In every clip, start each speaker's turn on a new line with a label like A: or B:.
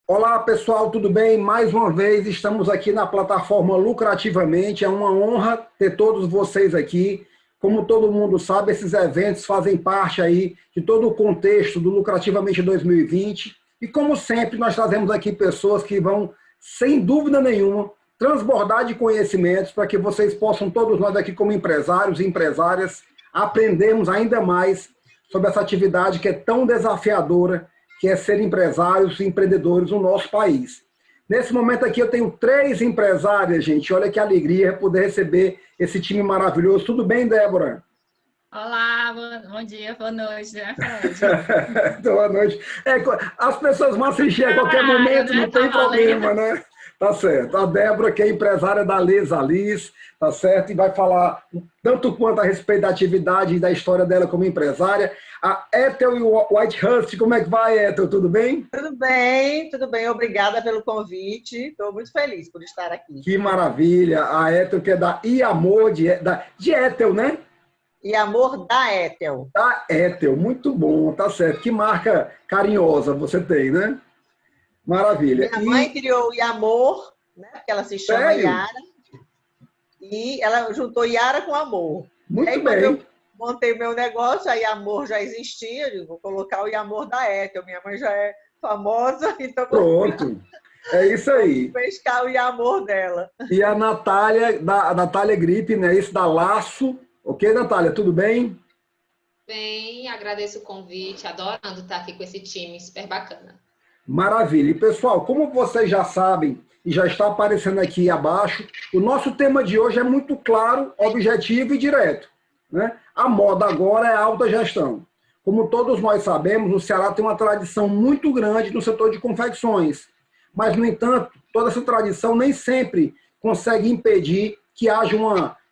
A: Olá, pessoal, tudo bem? Mais uma vez estamos aqui na plataforma Lucrativamente. É uma honra ter todos vocês aqui. Como todo mundo sabe, esses eventos fazem parte aí de todo o contexto do Lucrativamente 2020. E como sempre, nós trazemos aqui pessoas que vão, sem dúvida nenhuma, transbordar de conhecimentos para que vocês possam, todos nós aqui como empresários e empresárias, aprendermos ainda mais sobre essa atividade que é tão desafiadora, que é ser empresários e empreendedores no nosso país. Nesse momento aqui eu tenho 3 empresárias, gente. Olha que alegria poder receber esse time maravilhoso. Tudo bem, Débora?
B: Olá, bom dia, boa noite, né, Fred?
A: Boa noite. As pessoas vão assistir a qualquer
B: Horário,
A: momento,
B: né?
A: não
B: Tá
A: tem
B: valendo.
A: problema, né? Tá certo. A Débora, que é empresária da Lesa Liz, tá certo? E vai falar tanto quanto a respeito da atividade e da história dela como empresária. A Ethel e o Whitehurst, como é que vai, Ethel? Tudo bem?
C: Tudo bem, tudo bem. Obrigada pelo convite. Estou muito feliz por estar aqui.
A: Que maravilha. A Ethel, que é da Iamor, de Ethel, né?
C: E amor da Ethel.
A: Da Ethel, muito bom, tá certo. Que marca carinhosa você tem, né? Maravilha.
C: Minha mãe
A: E,
C: criou o Amor, né? Porque ela se chama
A: sério?
C: Yara, e ela juntou Yara com amor. E
A: Muito
C: aí, quando eu
A: bem.
C: montei o meu negócio, aí Amor já existia, eu digo, vou colocar o Amor da Ethel. Minha mãe já é famosa, então
A: Pronto. É isso
C: vou
A: aí.
C: pescar o Amor dela.
A: E a Natália Gripe, né? Isso da Laço. Ok, Natália, tudo bem?
D: Bem, agradeço o convite, adorando estar aqui com esse time super bacana.
A: Maravilha. E, pessoal, como vocês já sabem, e já está aparecendo aqui abaixo, o nosso tema de hoje é muito claro, objetivo e direto, né? A moda agora é a alta gestão. Como todos nós sabemos, o Ceará tem uma tradição muito grande no setor de confecções. Mas, no entanto, toda essa tradição nem sempre consegue impedir que haja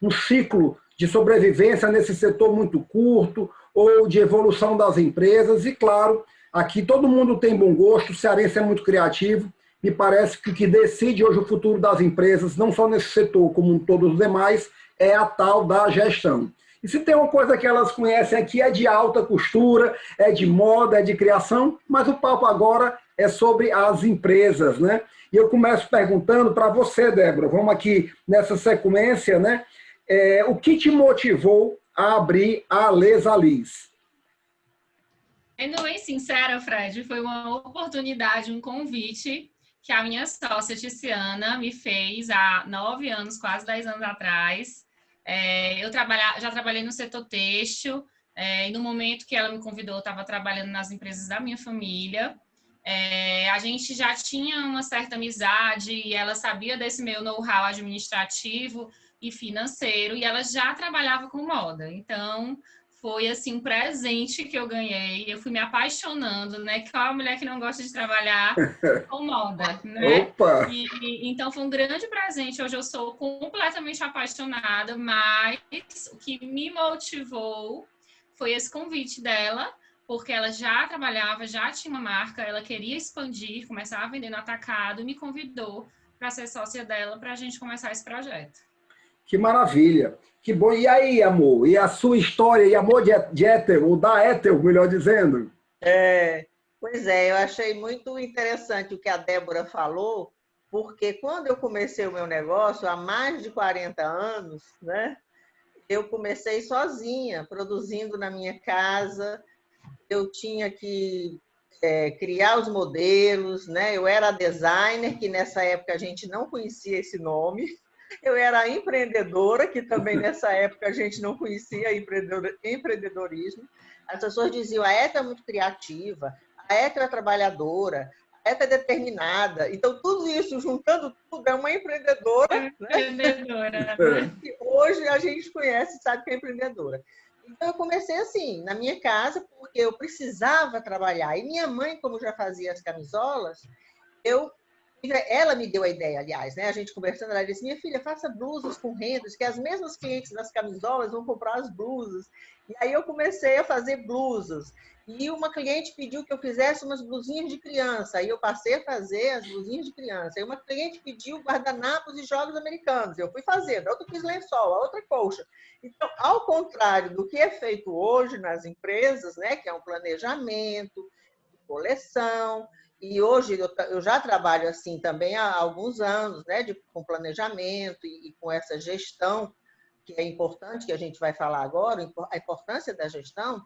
A: um ciclo de sobrevivência nesse setor muito curto ou de evolução das empresas. E, claro, aqui todo mundo tem bom gosto, o cearense é muito criativo. Me parece que o que decide hoje o futuro das empresas, não só nesse setor, como em todos os demais, é a tal da gestão. E se tem uma coisa que elas conhecem aqui é de alta costura, é de moda, é de criação, mas o papo agora é sobre as empresas, né? E eu começo perguntando para você, Débora, vamos aqui nessa sequência, né? O que te motivou a abrir a Lesa Liz?
B: Sendo bem sincera, Fred, foi uma oportunidade, um convite que a minha sócia Tiziana me fez há 9 anos, quase 10 anos atrás. Já trabalhei no setor têxtil, e no momento que ela me convidou, eu estava trabalhando nas empresas da minha família. A gente já tinha uma certa amizade e ela sabia desse meu know-how administrativo e financeiro, e ela já trabalhava com moda. Então, foi assim um presente que eu ganhei. Eu fui me apaixonando, né? Qual a mulher que não gosta de trabalhar com moda, né?
A: Opa!
B: Então foi um grande presente. Hoje eu sou completamente apaixonada, mas o que me motivou foi esse convite dela, porque ela já trabalhava, já tinha uma marca, ela queria expandir, começar a vender no atacado e me convidou para ser sócia dela para a gente começar esse projeto.
A: Que maravilha! Que bom! E aí, amor? E a sua história, e amor de Ethel, ou da Ethel, melhor dizendo?
C: Pois é, eu achei muito interessante o que a Débora falou, porque quando eu comecei o meu negócio, há mais de 40 anos, né, eu comecei sozinha, produzindo na minha casa. Eu tinha que criar os modelos, né? Eu era designer, que nessa época a gente não conhecia esse nome. Eu era empreendedora, que também nessa época a gente não conhecia empreendedorismo. As pessoas diziam, a ETA é muito criativa, a ETA é trabalhadora, a ETA é determinada. Então, tudo isso, juntando tudo, é uma empreendedora, né?
B: Empreendedora, né?
C: Que hoje a gente conhece e sabe que é empreendedora. Então, eu comecei assim, na minha casa, porque eu precisava trabalhar. E minha mãe, como já fazia as camisolas, ela me deu a ideia, aliás, né? A gente conversando, ela disse, minha filha, faça blusas com rendas, que as mesmas clientes das camisolas vão comprar as blusas. E aí eu comecei a fazer blusas. E uma cliente pediu que eu fizesse umas blusinhas de criança. Aí eu passei a fazer as blusinhas de criança. Aí uma cliente pediu guardanapos e jogos americanos. Eu fui fazendo. A outra quis lençol, a outra colcha. Então, ao contrário do que é feito hoje nas empresas, né, que é um planejamento, coleção, E hoje eu já trabalho assim também há alguns anos, né, com planejamento e com essa gestão, que é importante, que a gente vai falar agora, a importância da gestão.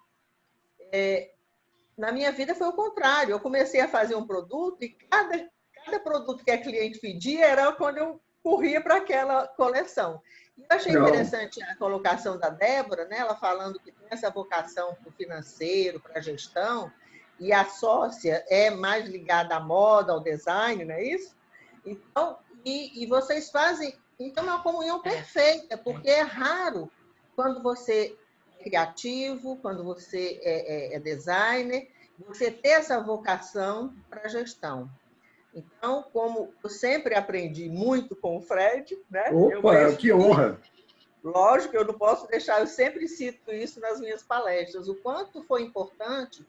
C: Na minha vida foi o contrário. Eu comecei a fazer um produto e cada produto que a cliente pedia era quando eu corria para aquela coleção. E eu achei interessante a colocação da Débora, né, ela falando que tem essa vocação para o financeiro, para a gestão, e a sócia é mais ligada à moda, ao design, não é isso? Então, e vocês fazem... Então, é uma comunhão perfeita, porque é raro quando você é criativo, quando você é designer, você ter essa vocação para a gestão. Então, como eu sempre aprendi muito com o Fred, né?
A: Opa, que honra!
C: Lógico, eu não posso deixar, eu sempre cito isso nas minhas palestras, o quanto foi importante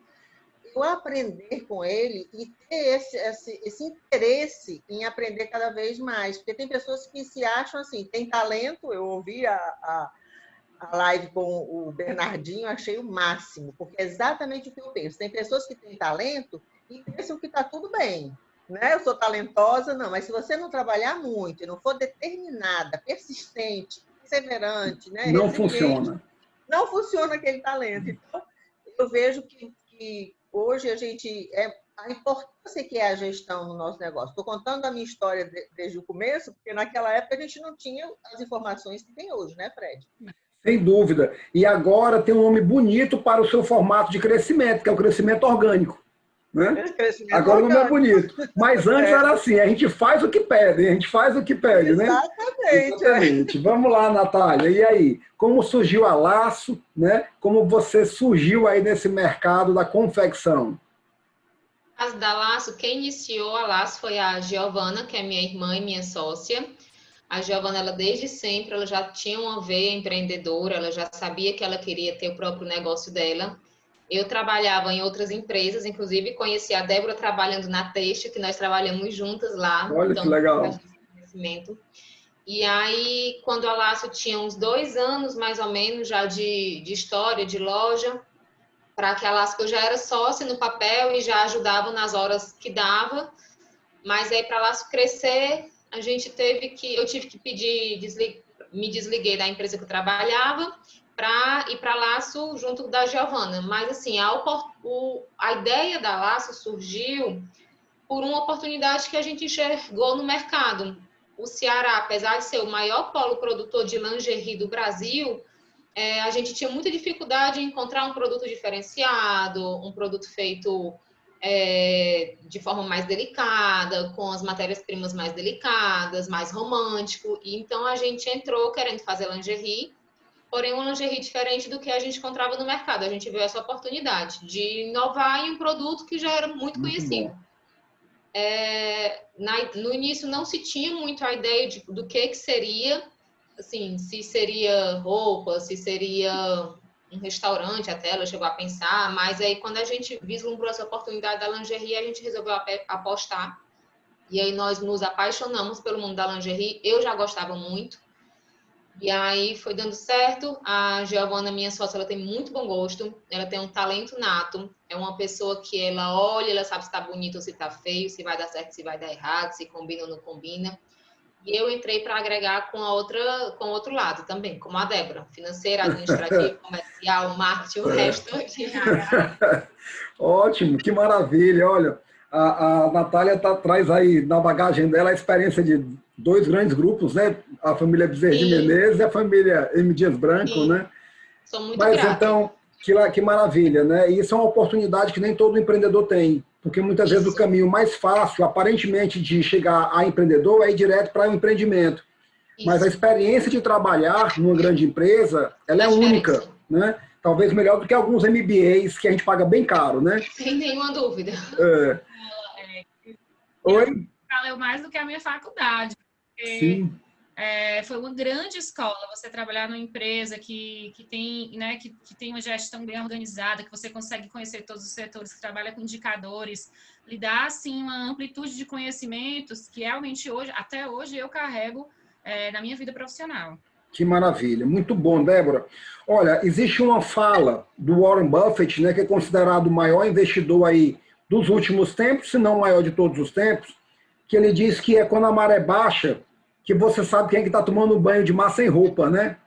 C: eu aprender com ele e ter esse interesse em aprender cada vez mais. Porque tem pessoas que se acham assim, tem talento, eu ouvi a live com o Bernardinho, achei o máximo, porque é exatamente o que eu penso. Tem pessoas que têm talento e pensam que está tudo bem. Né? Eu sou talentosa, não, mas se você não trabalhar muito e não for determinada, persistente, perseverante, né?
A: Não funciona.
C: Não funciona aquele talento. Então, eu vejo que hoje a gente... a importância que é a gestão no nosso negócio. Estou contando a minha história desde o começo, porque naquela época a gente não tinha as informações que tem hoje, né, Fred?
A: Sem dúvida. E agora tem um nome bonito para o seu formato de crescimento, que é o crescimento orgânico. Né? Agora o nome é bonito. Mas antes era assim, a gente faz o que pede, a gente faz o que pede, né? Exatamente. Vamos lá, Natália. E aí, como surgiu a Laço, né? Como você surgiu aí nesse mercado da confecção?
D: As da Laço, quem iniciou a Laço foi a Giovana, que é minha irmã e minha sócia. A Giovana, ela desde sempre, ela já tinha uma veia empreendedora, ela já sabia que ela queria ter o próprio negócio dela. Eu trabalhava em outras empresas, inclusive conheci a Débora trabalhando na Têxtil, que nós trabalhamos juntas lá.
A: Olha
D: então,
A: que legal.
D: E aí, quando a Laço tinha uns 2 anos, mais ou menos, já de história, de loja, para que a Laço, eu já era sócia no papel e já ajudava nas horas que dava, mas aí para a Laço crescer, eu tive que pedir, me desliguei da empresa que eu trabalhava, para ir para Laço junto da Giovana. Mas, assim, a ideia da Laço surgiu por uma oportunidade que a gente enxergou no mercado. O Ceará, apesar de ser o maior polo produtor de lingerie do Brasil, a gente tinha muita dificuldade em encontrar um produto diferenciado, um produto feito de forma mais delicada, com as matérias-primas mais delicadas, mais romântico. E então, a gente entrou querendo fazer lingerie, porém uma lingerie diferente do que a gente encontrava no mercado. A gente viu essa oportunidade de inovar em um produto que já era muito conhecido. No início não se tinha muito a ideia do que seria, assim, se seria roupa, se seria um restaurante, até ela chegou a pensar, mas aí quando a gente vislumbrou essa oportunidade da lingerie, a gente resolveu apostar. E aí nós nos apaixonamos pelo mundo da lingerie. Eu já gostava muito. E aí foi dando certo. A Giovana, minha sócia, ela tem muito bom gosto, ela tem um talento nato, é uma pessoa que ela olha, ela sabe se tá bonito ou se tá feio, se vai dar certo, se vai dar errado, se combina ou não combina. E eu entrei para agregar com o outro lado também, como a Débora, financeira, administrativa, comercial, marketing, o resto.
A: Ótimo, que maravilha. Olha, a Natália traz aí na bagagem dela a experiência de 2 grandes grupos, né? A família Bezerra de Menezes e a família M. Dias Branco, sim, né?
D: Sou muito
A: Mas
D: grata.
A: Então, que maravilha, né? E isso é uma oportunidade que nem todo empreendedor tem, porque muitas vezes o caminho mais fácil, aparentemente, de chegar a empreendedor é ir direto para o empreendimento. Mas a experiência de trabalhar numa grande empresa, ela é única, né? Talvez melhor do que alguns MBAs que a gente paga bem caro, né?
D: Sem nenhuma dúvida.
A: Oi?
B: Valeu mais do que a minha faculdade.
A: Sim.
B: Foi uma grande escola você trabalhar numa empresa que tem, né, que tem uma gestão bem organizada, que você consegue conhecer todos os setores, que trabalha com indicadores, lhe dá assim, uma amplitude de conhecimentos que realmente até hoje eu carrego na minha vida profissional.
A: Que maravilha, muito bom, Débora. Olha, existe uma fala do Warren Buffett, né, que é considerado o maior investidor aí dos últimos tempos, se não o maior de todos os tempos, que ele diz que é quando a maré baixa, que você sabe quem é que está tomando banho de mar sem roupa, né?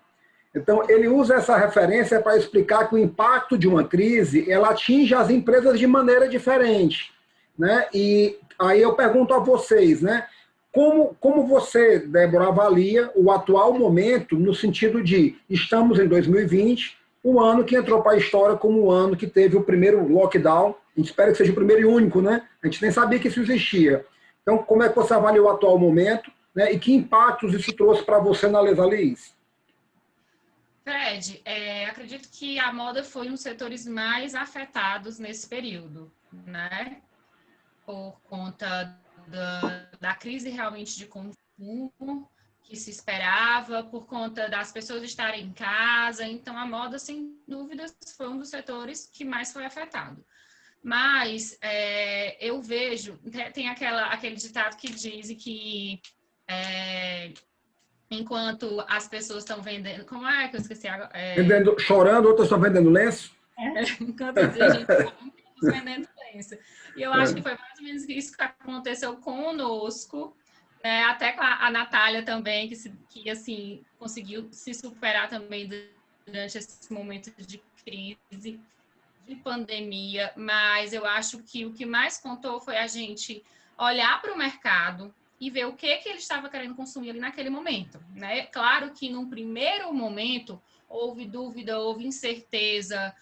A: Então, ele usa essa referência para explicar que o impacto de uma crise, ela atinge as empresas de maneira diferente, né? E aí eu pergunto a vocês, né? Como você, Débora, avalia o atual momento no sentido de estamos em 2020, o ano que entrou para a história como o ano que teve o primeiro lockdown, a gente espera que seja o primeiro e único, né? A gente nem sabia que isso existia. Então, como é que você avalia o atual momento, né? E que impactos isso trouxe para você na Lesa Liz?
B: Fred, acredito que a moda foi um dos setores mais afetados nesse período, né? Por conta da crise realmente de consumo que se esperava, por conta das pessoas estarem em casa. Então, a moda, sem dúvidas, foi um dos setores que mais foi afetado. Mas eu vejo, tem aquele ditado que diz que enquanto as pessoas estão vendendo... Como é que eu esqueci agora?
A: Chorando, outras estão vendendo lenço?
B: Enquanto a gente está vendendo lenço. E eu acho que foi mais ou menos isso que aconteceu conosco, né? Até com a Natália também, que assim, conseguiu se superar também durante esse momento de crise, de pandemia. Mas eu acho que o que mais contou foi a gente olhar para o mercado e ver o que ele estava querendo consumir ali naquele momento, né? Claro que num primeiro momento houve dúvida, houve incerteza,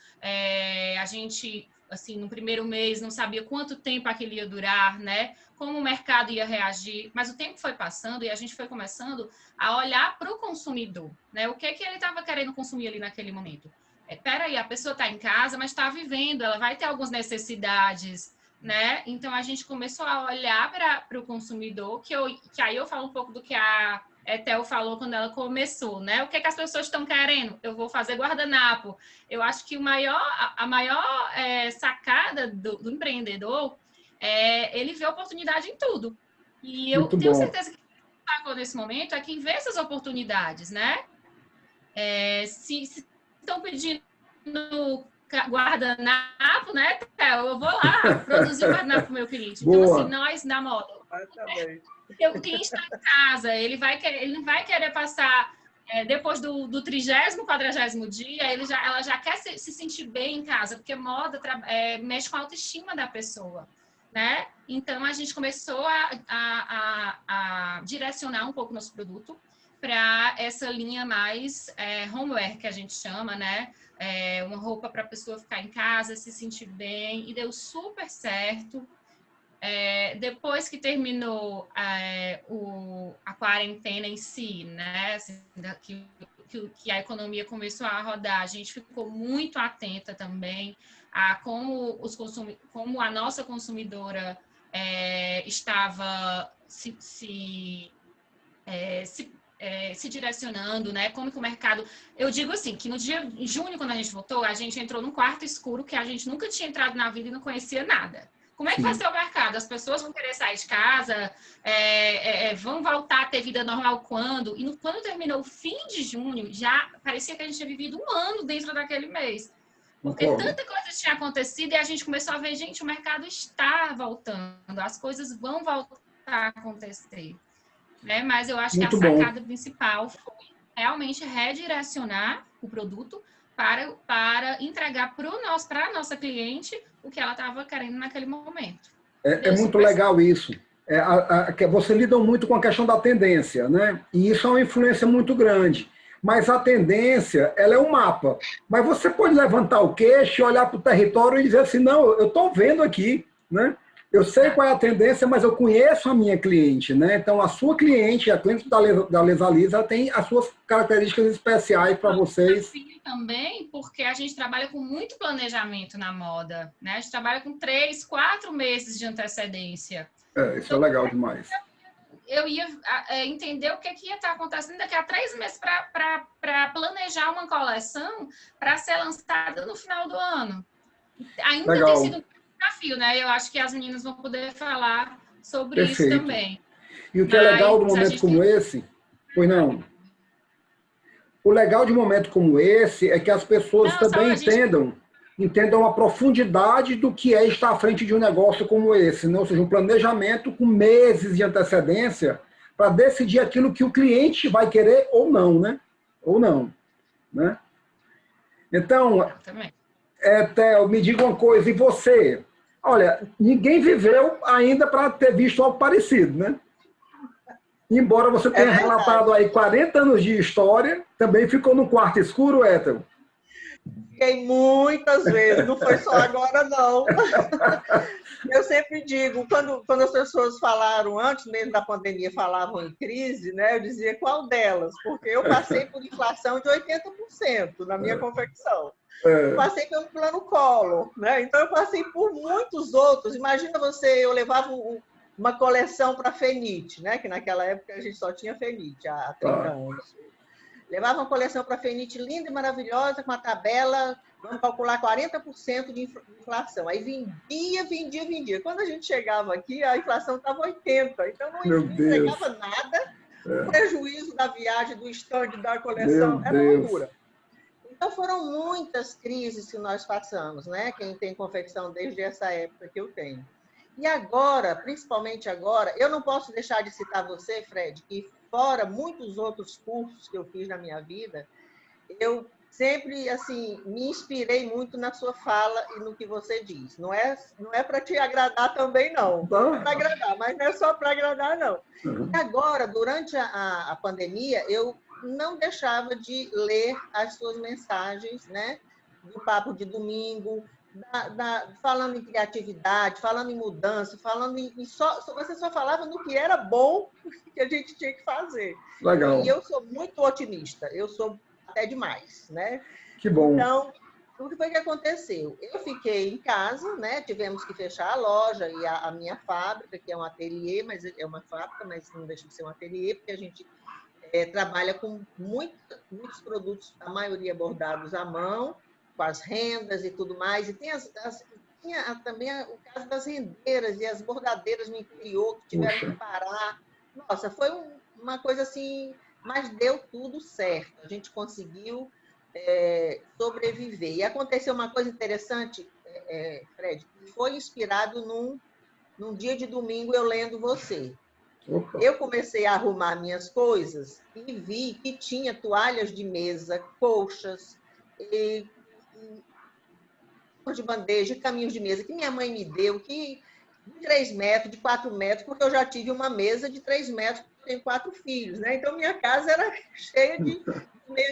B: a gente, assim, no primeiro mês não sabia quanto tempo aquilo ia durar, né? Como o mercado ia reagir, mas o tempo foi passando e a gente foi começando a olhar para o consumidor, né? O que ele estava querendo consumir ali naquele momento. Peraí, a pessoa está em casa, mas está vivendo, ela vai ter algumas necessidades, né? Então, a gente começou a olhar para o consumidor, que aí eu falo um pouco do que a Ethel falou quando ela começou, né? O que as pessoas estão querendo? Eu vou fazer guardanapo. Eu acho que a maior sacada do empreendedor é ele vê oportunidade em tudo. E eu tenho certeza que o que está nesse momento é quem vê essas oportunidades, né? Se estão pedindo guardanapo, né? Eu vou lá produzir o guardanapo para o meu cliente. Então, assim, nós da moda. O cliente está em casa, ele não vai querer passar depois do 30º, 40º dia, ela já quer se sentir bem em casa, porque moda mexe com a autoestima da pessoa, né? Então, a gente começou a direcionar um pouco nosso produto para essa linha mais homeware, que a gente chama, né? Uma roupa para a pessoa ficar em casa, se sentir bem, e deu super certo. Depois que terminou a quarentena em si, né? Assim, que a economia começou a rodar, a gente ficou muito atenta também a como a nossa consumidora estava se direcionando, né? Como que o mercado... Eu digo assim, que no dia de junho, quando a gente voltou, a gente entrou num quarto escuro que a gente nunca tinha entrado na vida e não conhecia nada. Como é que vai ser o mercado? As pessoas vão querer sair de casa, vão voltar a ter vida normal quando? E quando terminou o fim de junho, já parecia que a gente tinha vivido um ano dentro daquele mês. Porque tanta coisa tinha acontecido e a gente começou a ver, gente, o mercado está voltando, as coisas vão voltar a acontecer. Né? Mas eu acho que a sacada principal foi realmente redirecionar o produto para entregar para a nossa cliente o que ela estava querendo naquele momento.
A: É muito legal isso. Você lida muito com a questão da tendência, né? E isso é uma influência muito grande. Mas a tendência, ela é um mapa. Mas você pode levantar o queixo, olhar para o território e dizer assim, não, eu estou vendo aqui, né? Eu sei qual é a tendência, mas eu conheço a minha cliente, né? Então, a sua cliente, a cliente da Lesa Liz, tem as suas características especiais para vocês.
B: Também, porque a gente trabalha com muito planejamento na moda, né? A gente trabalha com 3, 4 meses de antecedência.
A: Isso é legal demais.
B: Eu ia entender o que ia estar acontecendo daqui a 3 meses para planejar uma coleção para ser lançada no final do ano. Ainda tem sido desafio, né? Eu acho que as meninas vão poder falar sobre isso também.
A: E o que é legal de um momento como esse, pois não? O legal de um momento como esse é que as pessoas também entendam entendam a profundidade do que é estar à frente de um negócio como esse, né? Ou seja, um planejamento com meses de antecedência para decidir aquilo que o cliente vai querer ou não, né? Ou não, né? Então, Theo, me diga uma coisa, e você? Olha, ninguém viveu ainda para ter visto algo parecido, né? Embora você tenha relatado aí 40 anos de história, também ficou no quarto escuro, Theo?
C: Fiquei muitas vezes, não foi só agora, não. Eu sempre digo, quando as pessoas falaram, antes mesmo da pandemia, falavam em crise, né? Eu dizia qual delas, porque eu passei por inflação de 80% na minha confecção. Eu passei pelo plano Collor, né? Então eu passei por muitos outros. Imagina você, eu levava uma coleção para Fenite, né? Que naquela época a gente só tinha Fenite, há 30 anos. Levava uma coleção para Fenite linda e maravilhosa, com a tabela, vamos calcular 40% de inflação. Aí vendia. Quando a gente chegava aqui, a inflação estava 80%. Então não entregava nada. O prejuízo da viagem, do stand, da coleção, era loucura. Então foram muitas crises que nós passamos, né? Quem tem confecção desde essa época que eu tenho. E agora, principalmente agora, eu não posso deixar de citar você, Fred, que fora muitos outros cursos que eu fiz na minha vida, eu sempre, assim, me inspirei muito na sua fala e no que você diz. Não é para te agradar também, não. É para agradar, mas não é só para agradar, não. E agora, durante a pandemia, eu não deixava de ler as suas mensagens, né? Do Papo de Domingo, falando em criatividade, falando em mudança, falando você só falava no que era bom que a gente tinha que fazer.
A: Legal.
C: E eu sou muito otimista, eu sou até demais, né?
A: Que bom.
C: Então, o que foi que aconteceu? Eu fiquei em casa, né? Tivemos que fechar a loja e a minha fábrica, que é um ateliê, mas é uma fábrica, mas não deixa de ser um ateliê, porque a gente trabalha com muitos produtos, a maioria bordados à mão, com as rendas e tudo mais. E tinha também o caso das rendeiras e as bordadeiras no interior que tiveram que parar. Nossa, foi uma coisa assim, mas deu tudo certo. A gente conseguiu sobreviver. E aconteceu uma coisa interessante, Fred, que foi inspirado num dia de domingo eu lendo você. Opa. Eu comecei a arrumar minhas coisas e vi que tinha toalhas de mesa, colchas, de bandeja, caminhos de mesa que minha mãe me deu, que de 3 metros, de 4 metros, porque eu já tive uma mesa de 3 metros, porque eu tenho 4 filhos, né? Então, minha casa era cheia de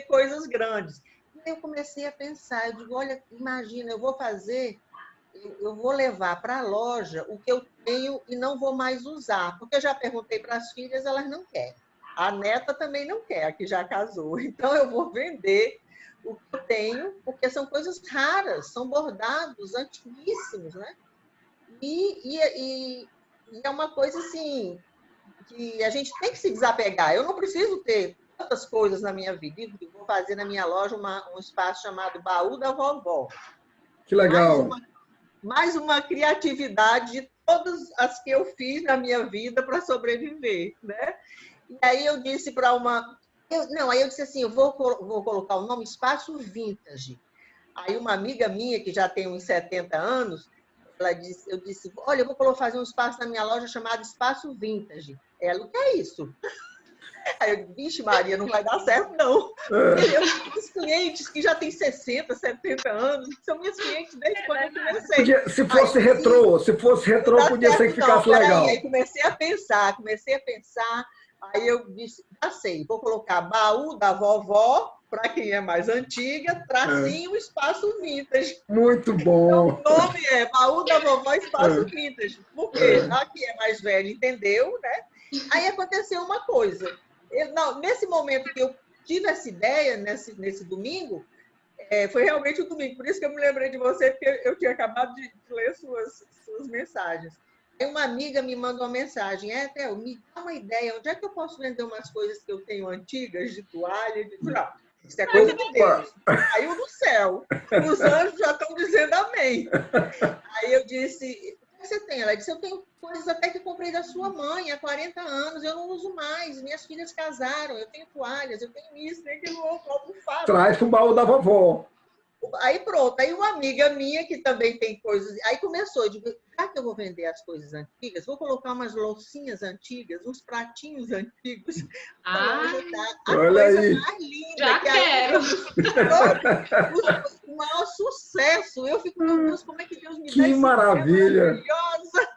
C: coisas grandes. E eu comecei a pensar, eu digo, olha, imagina, eu vou levar para a loja o que eu tenho e não vou mais usar, porque eu já perguntei para as filhas, elas não querem. A neta também não quer, a que já casou. Então, eu vou vender o que eu tenho, porque são coisas raras, são bordados antiguíssimos, né? E é uma coisa assim que a gente tem que se desapegar. Eu não preciso ter tantas coisas na minha vida. Eu vou fazer na minha loja um espaço chamado Baú da Vovó.
A: Que legal.
C: Mais uma criatividade de todas as que eu fiz na minha vida para sobreviver, né? E aí eu disse para aí eu disse assim, eu vou colocar o nome Espaço Vintage. Aí uma amiga minha, que já tem uns 70 anos, eu disse, olha, eu vou fazer um espaço na minha loja chamado Espaço Vintage. Ela, o que é isso? Aí eu disse, vixe Maria, não vai dar certo, não. Eu tenho os clientes que já têm 60, 70 anos, que são minhas clientes desde quando eu comecei.
A: Se fosse retrô, podia ser que ficasse legal.
C: Aí comecei a pensar, aí eu disse, já sei, vou colocar Baú da Vovó, para quem é mais antiga, tracinho Espaço Vintage.
A: Muito bom.
C: Então, o nome é Baú da Vovó Espaço Vintage, porque a que é mais velha entendeu, né? Aí aconteceu uma coisa. Nesse momento que eu tive essa ideia, nesse domingo, foi realmente o domingo, por isso que eu me lembrei de você, porque eu tinha acabado de ler suas mensagens. Aí uma amiga me mandou uma mensagem, Theo, me dá uma ideia, onde é que eu posso vender umas coisas que eu tenho antigas, de toalha, não, isso é coisa de Deus, caiu do céu, os anjos já estão dizendo amém. Aí eu disse, o que você tem? Ela disse, eu tenho coisas até que comprei da sua mãe há 40 anos, eu não uso mais, minhas filhas casaram, eu tenho toalhas, eu tenho isso, tenho aquilo outro, almofada.
A: Traz pro Baú da Vovó.
C: Aí pronto, aí uma amiga minha que também tem coisas, aí começou, eu digo, já que eu vou vender as coisas antigas, vou colocar umas loucinhas antigas, uns pratinhos antigos, a loja tá a
A: olha
C: coisa
A: aí.
C: mais linda.
D: Já
C: que
D: quero.
C: O maior sucesso. Eu fico, meu Deus, como é que Deus me dá
A: Que
C: essa ideia
A: maravilha.
C: maravilhosa?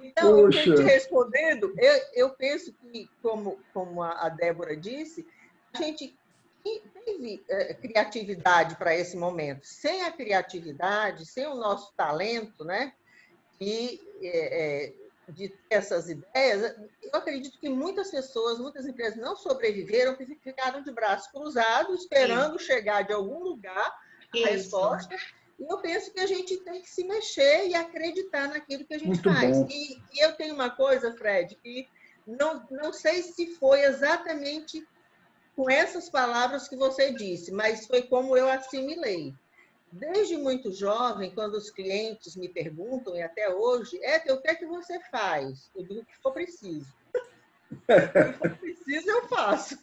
C: Então, eu
A: Puxa.
C: te respondendo, eu penso que, como a Débora disse, a gente teve criatividade para esse momento. Sem a criatividade, sem o nosso talento, né, de ter essas ideias, eu acredito que muitas pessoas, muitas empresas não sobreviveram, porque ficaram de braços cruzados, esperando chegar de algum lugar a resposta. E eu penso que a gente tem que se mexer e acreditar naquilo que a gente
A: Muito
C: faz.
A: bom.
C: E eu tenho uma coisa, Fred, que não sei se foi exatamente com essas palavras que você disse, mas foi como eu assimilei. Desde muito jovem, quando os clientes me perguntam, e até hoje, o que é que você faz? Eu digo o que for preciso. O que for preciso, eu faço.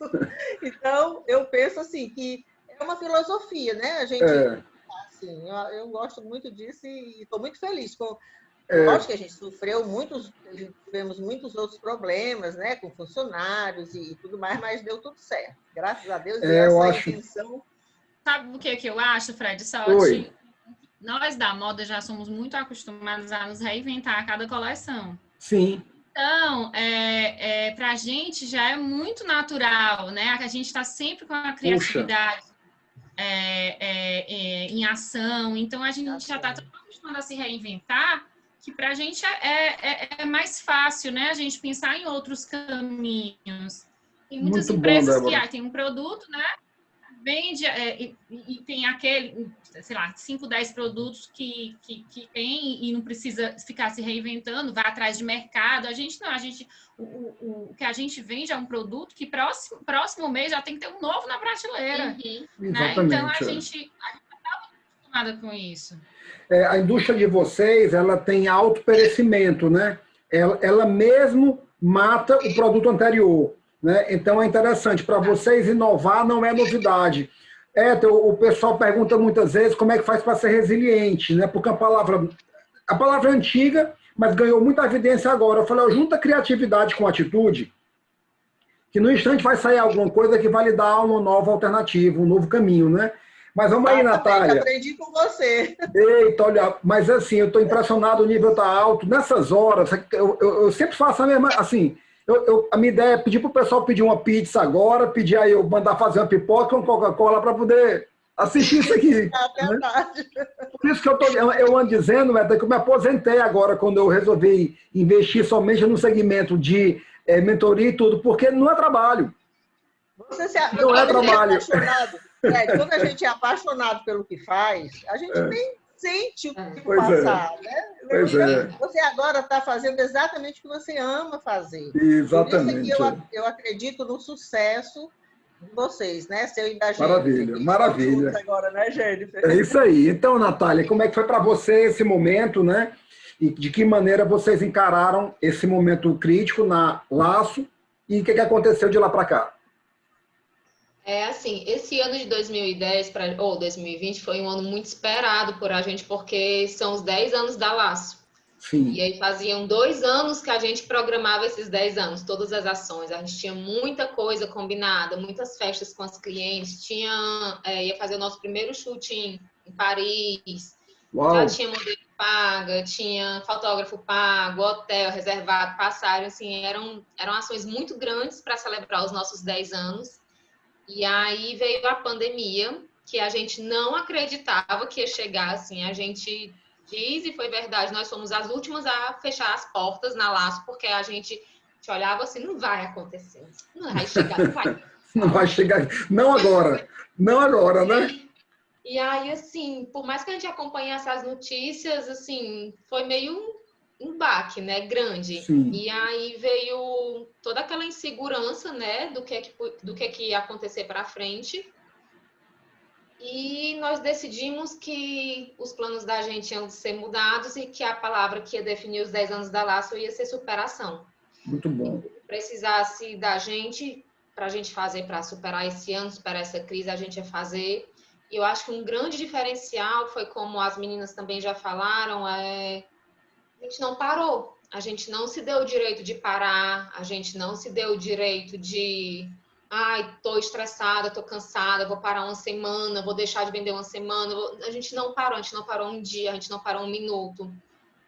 C: Então, eu penso assim, que é uma filosofia, né? A gente, assim, eu gosto muito disso e estou muito feliz com... Lógico que a gente sofreu tivemos muitos outros problemas, né? Com funcionários e tudo mais, mas deu tudo certo. Graças a Deus, e essa intenção...
B: Sabe o que eu acho, Fred? Nós da moda já somos muito acostumados a nos reinventar a cada coleção.
A: Sim.
B: Então, para a gente já é muito natural, né? A gente está sempre com a criatividade em ação. Então, a gente já está tão acostumado a se reinventar que para a gente é mais fácil, né? A gente pensar em outros caminhos. Tem muitas empresas que tem um produto, né? Vende e tem aquele, sei lá, 5, 10 produtos que tem e não precisa ficar se reinventando, vai atrás de mercado. A gente não, o que a gente vende é um produto que próximo mês já tem que ter um novo na prateleira. Né? Então, a gente está muito acostumada com isso.
A: A indústria de vocês, ela tem alto perecimento, né? Ela mesmo mata o produto anterior. Né? Então é interessante, para vocês inovar não é novidade. O pessoal pergunta muitas vezes como é que faz para ser resiliente, né? Porque a palavra é antiga, mas ganhou muita evidência agora. Eu falei, junta criatividade com atitude, que no instante vai sair alguma coisa que vai lhe dar uma nova alternativa, um novo caminho, né? Mas vamos aí, Natália.
C: Aprendi com você.
A: Eita, olha, mas assim, eu estou impressionado, o nível está alto. Nessas horas, eu sempre faço a mesma, assim... a minha ideia é pedir para o pessoal pedir uma pizza agora, pedir aí eu mandar fazer uma pipoca com Coca-Cola para poder assistir isso aqui.
C: É verdade.
A: Né? Por isso que eu ando dizendo, que eu me aposentei agora, quando eu resolvi investir somente no segmento de mentoria e tudo, porque não é trabalho.
C: Não é trabalho. Quando a gente é apaixonado pelo que faz, a gente nem sente o tempo passar, né? Você agora está fazendo exatamente o que você ama fazer.
A: Exatamente.
C: Por isso que eu acredito no sucesso de vocês, né? Seu e da
A: Jennifer. Maravilha.
C: Agora, né, Jennifer?
A: É isso aí. Então, Natália, como é que foi para você esse momento, né? E de que maneira vocês encararam esse momento crítico na Laço e o que aconteceu de lá para cá?
D: Assim, esse ano de 2010 ou 2020 foi um ano muito esperado por a gente, porque são os 10 anos da Laço.
A: Sim.
D: E aí faziam 2 anos que a gente programava esses 10 anos, todas as ações. A gente tinha muita coisa combinada, muitas festas com as clientes, ia fazer o nosso primeiro shooting em Paris. Uau. Já tinha modelo paga, tinha fotógrafo pago, hotel reservado, passagem, assim, eram ações muito grandes para celebrar os nossos 10 anos. E aí veio a pandemia, que a gente não acreditava que ia chegar, assim, a gente diz, e foi verdade, nós somos as últimas a fechar as portas na Laço, porque a gente olhava assim, não vai acontecer, não vai chegar, não vai.
A: Não vai chegar, não agora, né?
D: E aí, assim, por mais que a gente acompanhasse as notícias, assim, foi meio um baque, né, grande.
A: Sim.
D: E aí veio toda aquela insegurança, né, do que ia acontecer para frente. E nós decidimos que os planos da gente iam ser mudados e que a palavra que ia definir os 10 anos da Laço ia ser superação.
A: Muito bom.
D: E se precisasse da gente, para a gente fazer para superar esse ano, superar essa crise, a gente ia fazer. E eu acho que um grande diferencial foi, como as meninas também já falaram, a gente não parou. A gente não se deu o direito de parar, a gente não se deu o direito de ai, tô estressada, tô cansada, vou parar uma semana, vou deixar de vender uma semana. A gente não parou um dia, a gente não parou um minuto.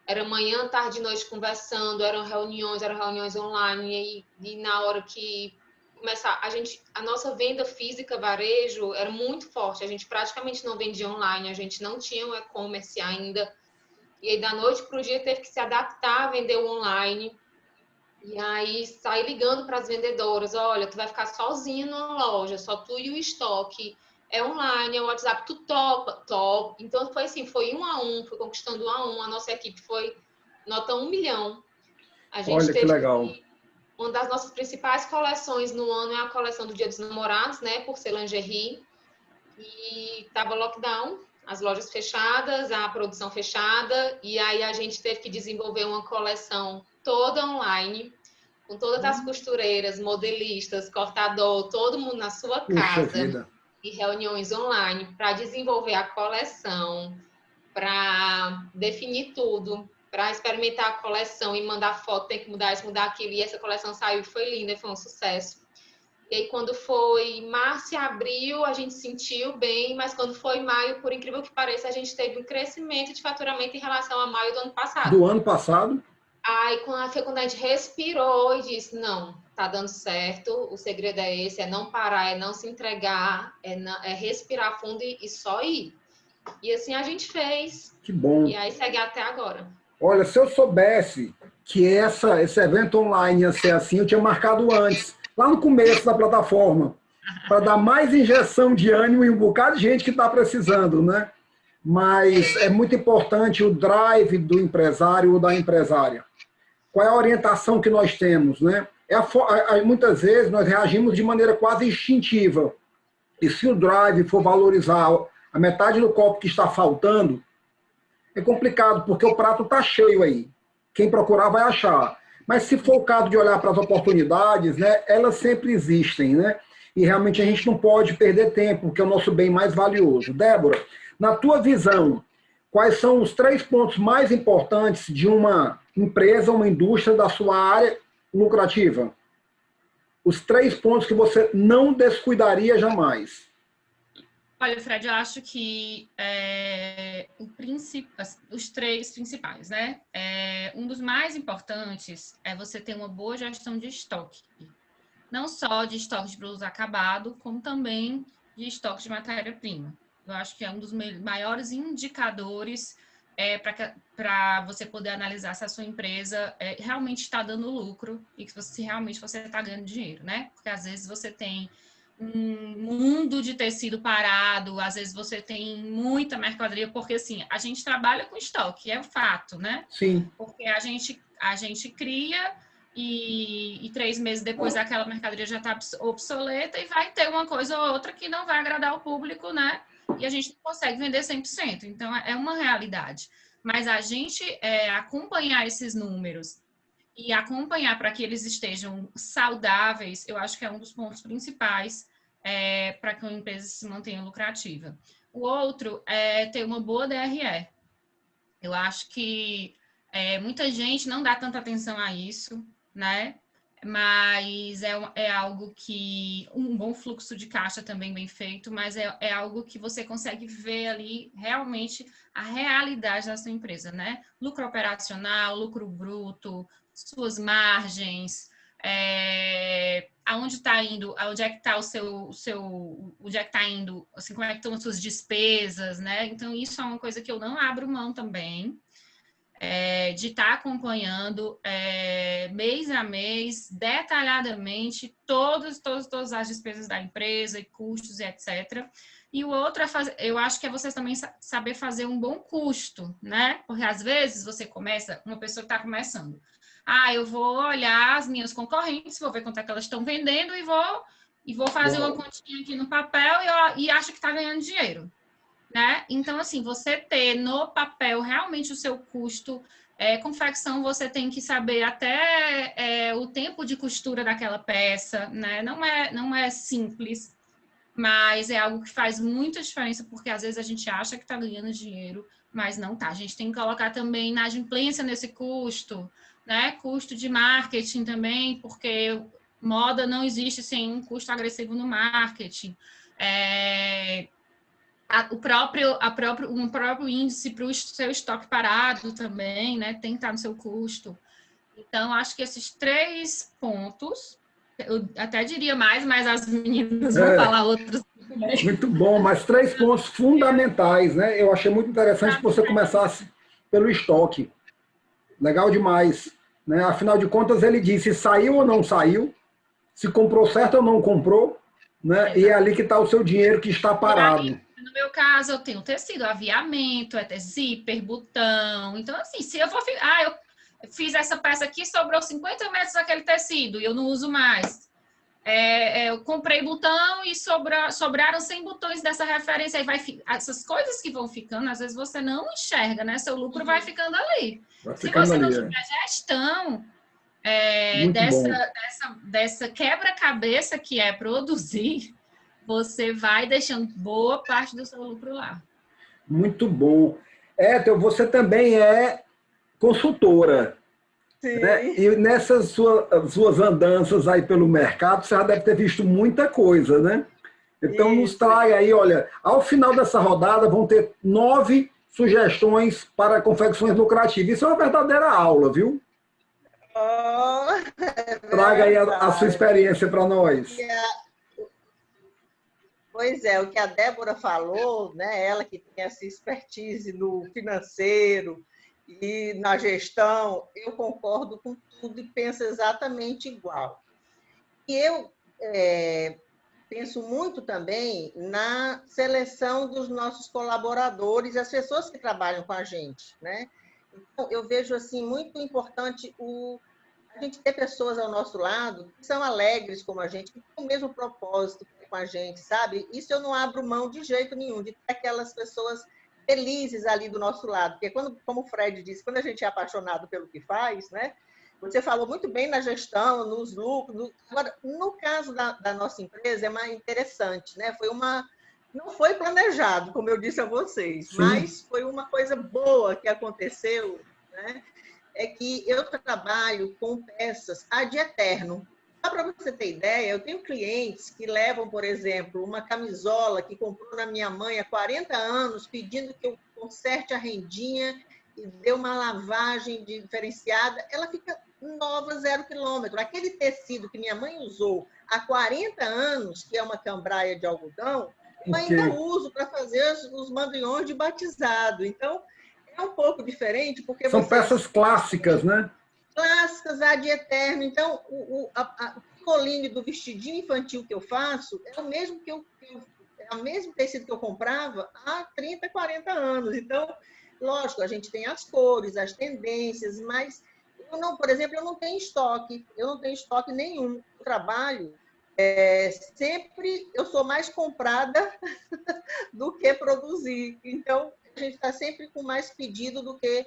D: Era manhã, tarde e noite conversando, eram reuniões online, e na hora que começar, a nossa venda física, varejo, era muito forte, a gente praticamente não vendia online, a gente não tinha um e-commerce ainda, e aí da noite para o dia teve que se adaptar a vender o online, e aí sair ligando para as vendedoras, olha, tu vai ficar sozinha na loja, só tu e o estoque, é online, é o WhatsApp, tu topa, top. Então foi assim, foi 1 a 1, foi conquistando 1 a 1, a nossa equipe foi nota 1 milhão. A gente
A: Olha que
D: teve
A: legal.
D: uma das nossas principais coleções no ano é a coleção do Dia dos Namorados, né, por ser lingerie, e tava lockdown, as lojas fechadas, a produção fechada, e aí a gente teve que desenvolver uma coleção toda online, com todas as costureiras, modelistas, cortador, todo mundo na sua
A: Puxa
D: casa,
A: vida.
D: e reuniões online para desenvolver a coleção, para definir tudo, para experimentar a coleção e mandar foto, tem que mudar isso, mudar aquilo, e essa coleção saiu, foi linda, foi um sucesso. E aí, quando foi março e abril, a gente sentiu bem, mas quando foi maio, por incrível que pareça, a gente teve um crescimento de faturamento em relação a maio do ano passado.
A: Do ano passado?
D: Aí, quando a gente respirou e disse, não, tá dando certo, o segredo é esse, é não parar, é não se entregar, é respirar fundo e só ir. E assim a gente fez.
A: Que bom.
D: E aí segue até agora.
A: Olha, se eu soubesse que esse evento online ia ser assim, eu tinha marcado antes, lá no começo da plataforma, para dar mais injeção de ânimo em um bocado de gente que está precisando, né? Mas é muito importante o drive do empresário ou da empresária. Qual é a orientação que nós temos, né? Muitas vezes nós reagimos de maneira quase instintiva. E se o drive for valorizar a metade do copo que está faltando, é complicado, porque o prato está cheio aí. Quem procurar vai achar. Mas se for o caso de olhar para as oportunidades, né, elas sempre existem, né? E realmente a gente não pode perder tempo, porque é o nosso bem mais valioso. Débora, na tua visão, quais são os 3 pontos mais importantes de uma empresa, uma indústria da sua área lucrativa? Os 3 pontos que você não descuidaria jamais.
B: Olha, Fred, eu acho que os 3 principais, né? Um dos mais importantes é você ter uma boa gestão de estoque. Não só de estoque de produto acabado, como também de estoque de matéria-prima. Eu acho que é um dos maiores indicadores para você poder analisar se a sua empresa realmente está dando lucro e que se realmente você está ganhando dinheiro, né? Porque às vezes você tem um mundo de tecido parado, às vezes você tem muita mercadoria, porque assim, a gente trabalha com estoque, é um fato, né?
A: Sim.
B: Porque a gente cria e 3 meses depois aquela mercadoria já está obsoleta e vai ter uma coisa ou outra que não vai agradar o público, né? E a gente não consegue vender 100%. Então, é uma realidade. Mas a gente acompanhar esses números e acompanhar para que eles estejam saudáveis, eu acho que é um dos pontos principais para que uma empresa se mantenha lucrativa. O outro é ter uma boa DRE. Eu acho que muita gente não dá tanta atenção a isso, né? Mas é algo que... Um bom fluxo de caixa também bem feito, mas é algo que você consegue ver ali realmente a realidade da sua empresa, né? Lucro operacional, lucro bruto, suas margens, aonde está indo, onde é que está onde é que está indo, assim, como é que estão as suas despesas, né? Então, isso é uma coisa que eu não abro mão também. De estar acompanhando mês a mês, detalhadamente, todas as despesas da empresa e custos e etc. E o outro eu acho que é você também saber fazer um bom custo, né? Porque às vezes você começa, uma pessoa que está começando, eu vou olhar as minhas concorrentes, vou ver quanto é que elas estão vendendo e vou fazer uma continha aqui no papel e acho que está ganhando dinheiro. Né? Então, assim, você ter no papel realmente o seu custo, confecção, você tem que saber até o tempo de costura daquela peça, né? Não é simples. mas é algo que faz muita diferença, porque às vezes a gente acha que está ganhando dinheiro, mas não tá. A gente tem que colocar também inadimplência nesse custo, né? Custo de marketing também, porque moda não existe sem um custo agressivo no marketing. O próprio índice para o seu estoque parado também, né? Tem que estar no seu custo. Então, acho que esses 3 pontos, eu até diria mais, mas as meninas vão falar outros.
A: Muito bom, mas 3 pontos fundamentais, né? Eu achei muito interessante que você começasse pelo estoque. Legal demais. Né? Afinal de contas, ele disse saiu ou não saiu, se comprou certo ou não comprou, né? E é ali que está o seu dinheiro que está parado.
B: Aí, no meu caso, eu tenho tecido, aviamento, zíper, botão. Então, assim, se eu for... eu fiz essa peça aqui, sobrou 50 metros daquele tecido e eu não uso mais. Eu comprei botão e sobraram 100 botões dessa referência. Aí essas coisas que vão ficando, às vezes você não enxerga, né? Seu lucro vai ficando ali. Se você não tiver gestão dessa quebra-cabeça que é produzir, você vai deixando boa parte do seu lucro lá.
A: Muito bom. Ethel, você também é consultora. Né? E nessas suas andanças aí pelo mercado, você já deve ter visto muita coisa, né? Então, nos traga aí, olha, ao final dessa rodada vão ter 9 sugestões para confecções lucrativas. Isso é uma verdadeira aula, viu? Traga aí a sua experiência para nós.
C: Pois é, o que a Débora falou, né? Ela que tem essa expertise no financeiro e na gestão, eu concordo com tudo e penso exatamente igual. E eu penso muito também na seleção dos nossos colaboradores, as pessoas que trabalham com a gente, né? Então, eu vejo assim muito importante a gente ter pessoas ao nosso lado que são alegres como a gente, que têm o mesmo propósito com a gente, sabe? Isso eu não abro mão de jeito nenhum, de ter aquelas pessoas felizes ali do nosso lado, porque como o Fred disse, quando a gente é apaixonado pelo que faz, né? Você falou muito bem na gestão, nos lucros. Agora, no caso da nossa empresa, é mais interessante, né? Não foi planejado, como eu disse a vocês, sim, mas foi uma coisa boa que aconteceu, né? É que eu trabalho com peças ad eterno. Só para você ter ideia, eu tenho clientes que levam, por exemplo, uma camisola que comprou na minha mãe há 40 anos, pedindo que eu conserte a rendinha e dê uma lavagem diferenciada. Ela fica nova, 0 quilômetro. Aquele tecido que minha mãe usou há 40 anos, que é uma cambraia de algodão, eu ainda uso para fazer os mandriões de batizado. Então, é um pouco diferente, porque
A: são peças clássicas, né?
C: Clássicas, ad eterno. Então, o colinho do vestidinho infantil que eu faço é o mesmo é o mesmo tecido que eu comprava há 30, 40 anos. Então, lógico, a gente tem as cores, as tendências, mas por exemplo, eu não tenho estoque. Eu não tenho estoque nenhum. Eu trabalho sempre, eu sou mais comprada do que produzir. Então, a gente está sempre com mais pedido do que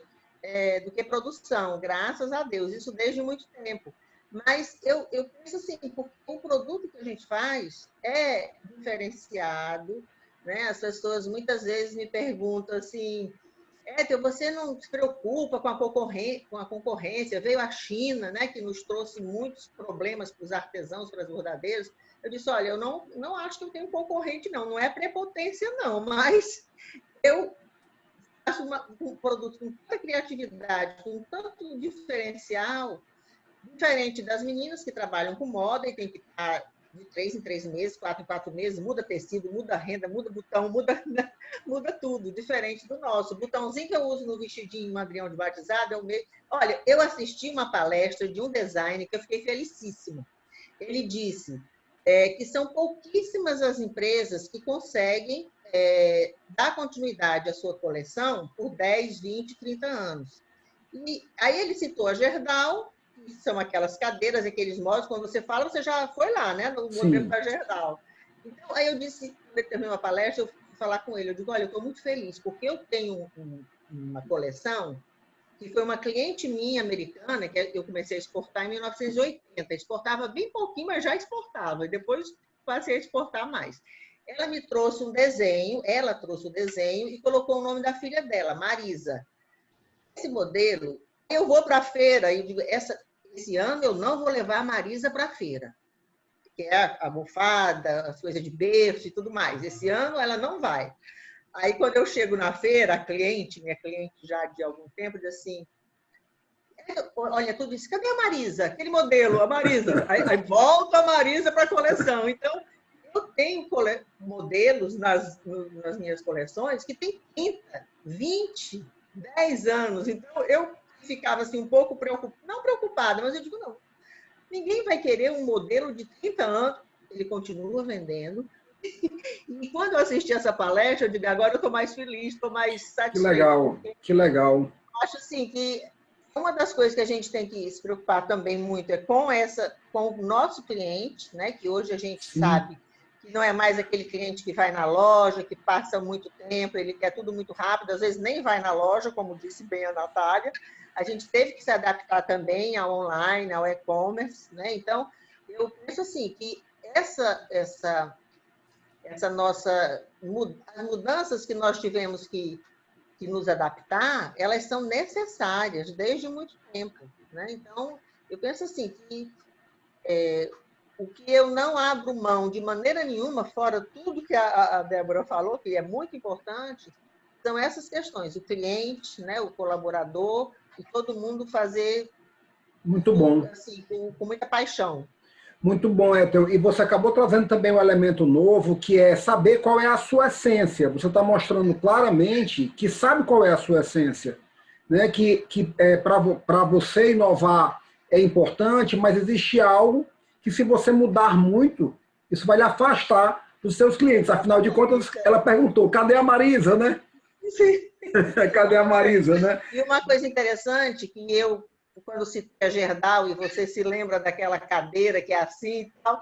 C: produção, graças a Deus, isso desde muito tempo. Mas eu penso assim, porque o produto que a gente faz é diferenciado, né? As pessoas muitas vezes me perguntam assim, Ethel, você não se preocupa com a concorrência? Veio a China, né, que nos trouxe muitos problemas para os artesãos, para os bordadeiros. Eu disse, olha, eu não acho que eu tenho concorrente, não é prepotência, não, mas eu faço um produto com tanta criatividade, com tanto diferencial, diferente das meninas que trabalham com moda e tem que estar de 3 em 3 meses, 4 em 4 meses, muda tecido, muda renda, muda botão, muda tudo, diferente do nosso. O botãozinho que eu uso no vestidinho madrinhão de batizado é o mesmo. Olha, eu assisti uma palestra de um designer que eu fiquei felicíssima. Ele disse que são pouquíssimas as empresas que conseguem dar continuidade à sua coleção por 10, 20, 30 anos. E aí ele citou a Gerdau, que são aquelas cadeiras, aqueles móveis, quando você fala, você já foi lá, né, no modelo da Gerdau. Então, aí eu disse, quando ele terminou a palestra, eu fui falar com ele, eu digo, olha, eu estou muito feliz, porque eu tenho uma coleção que foi uma cliente minha americana, que eu comecei a exportar em 1980. Exportava bem pouquinho, mas já exportava. E depois passei a exportar mais. ela me trouxe um desenho, ela trouxe o desenho e colocou o nome da filha dela, Marisa. Esse modelo, eu vou para a feira e digo, esse ano eu não vou levar a Marisa para a feira, que é a almofada, as coisas de berço e tudo mais. Esse ano ela não vai. Aí, quando eu chego na feira, a cliente, minha cliente já de algum tempo, diz assim, olha, tudo isso, cadê a Marisa? Aquele modelo, a Marisa. Aí volta a Marisa para a coleção. Então, eu tenho modelos nas minhas coleções que tem 30, 20, 10 anos. Então, eu ficava assim um pouco preocupada, não preocupada, mas eu digo, não, ninguém vai querer um modelo de 30 anos, ele continua vendendo. E quando eu assisti essa palestra, eu digo, agora eu estou mais feliz, estou mais satisfeita.
A: Que legal, que legal.
C: Eu acho assim que uma das coisas que a gente tem que se preocupar também muito é com o nosso cliente, né? Que hoje a gente sabe que não é mais aquele cliente que vai na loja, que passa muito tempo, ele quer tudo muito rápido, às vezes nem vai na loja, como disse bem a Natália. A gente teve que se adaptar também ao online, ao e-commerce, né? Então, eu penso assim que essa nossa as mudanças que nós tivemos que nos adaptar, elas são necessárias desde muito tempo, né? Então, eu penso assim que o que eu não abro mão de maneira nenhuma, fora tudo que a Débora falou, que é muito importante, são essas questões, o cliente, né, o colaborador, e todo mundo fazer
A: muito bom,
C: assim, com muita paixão.
A: Muito bom, Ethel. E você acabou trazendo também um elemento novo, que é saber qual é a sua essência. Você está mostrando claramente que sabe qual é a sua essência. Né? Que para você inovar é importante, mas existe algo que, se você mudar muito, isso vai lhe afastar dos seus clientes. Afinal de contas, ela perguntou, cadê a Marisa, né?
C: Sim.
A: Cadê a Marisa, né?
C: E uma coisa interessante que eu, quando citei a Gerdau, e você se lembra daquela cadeira que é assim e tal,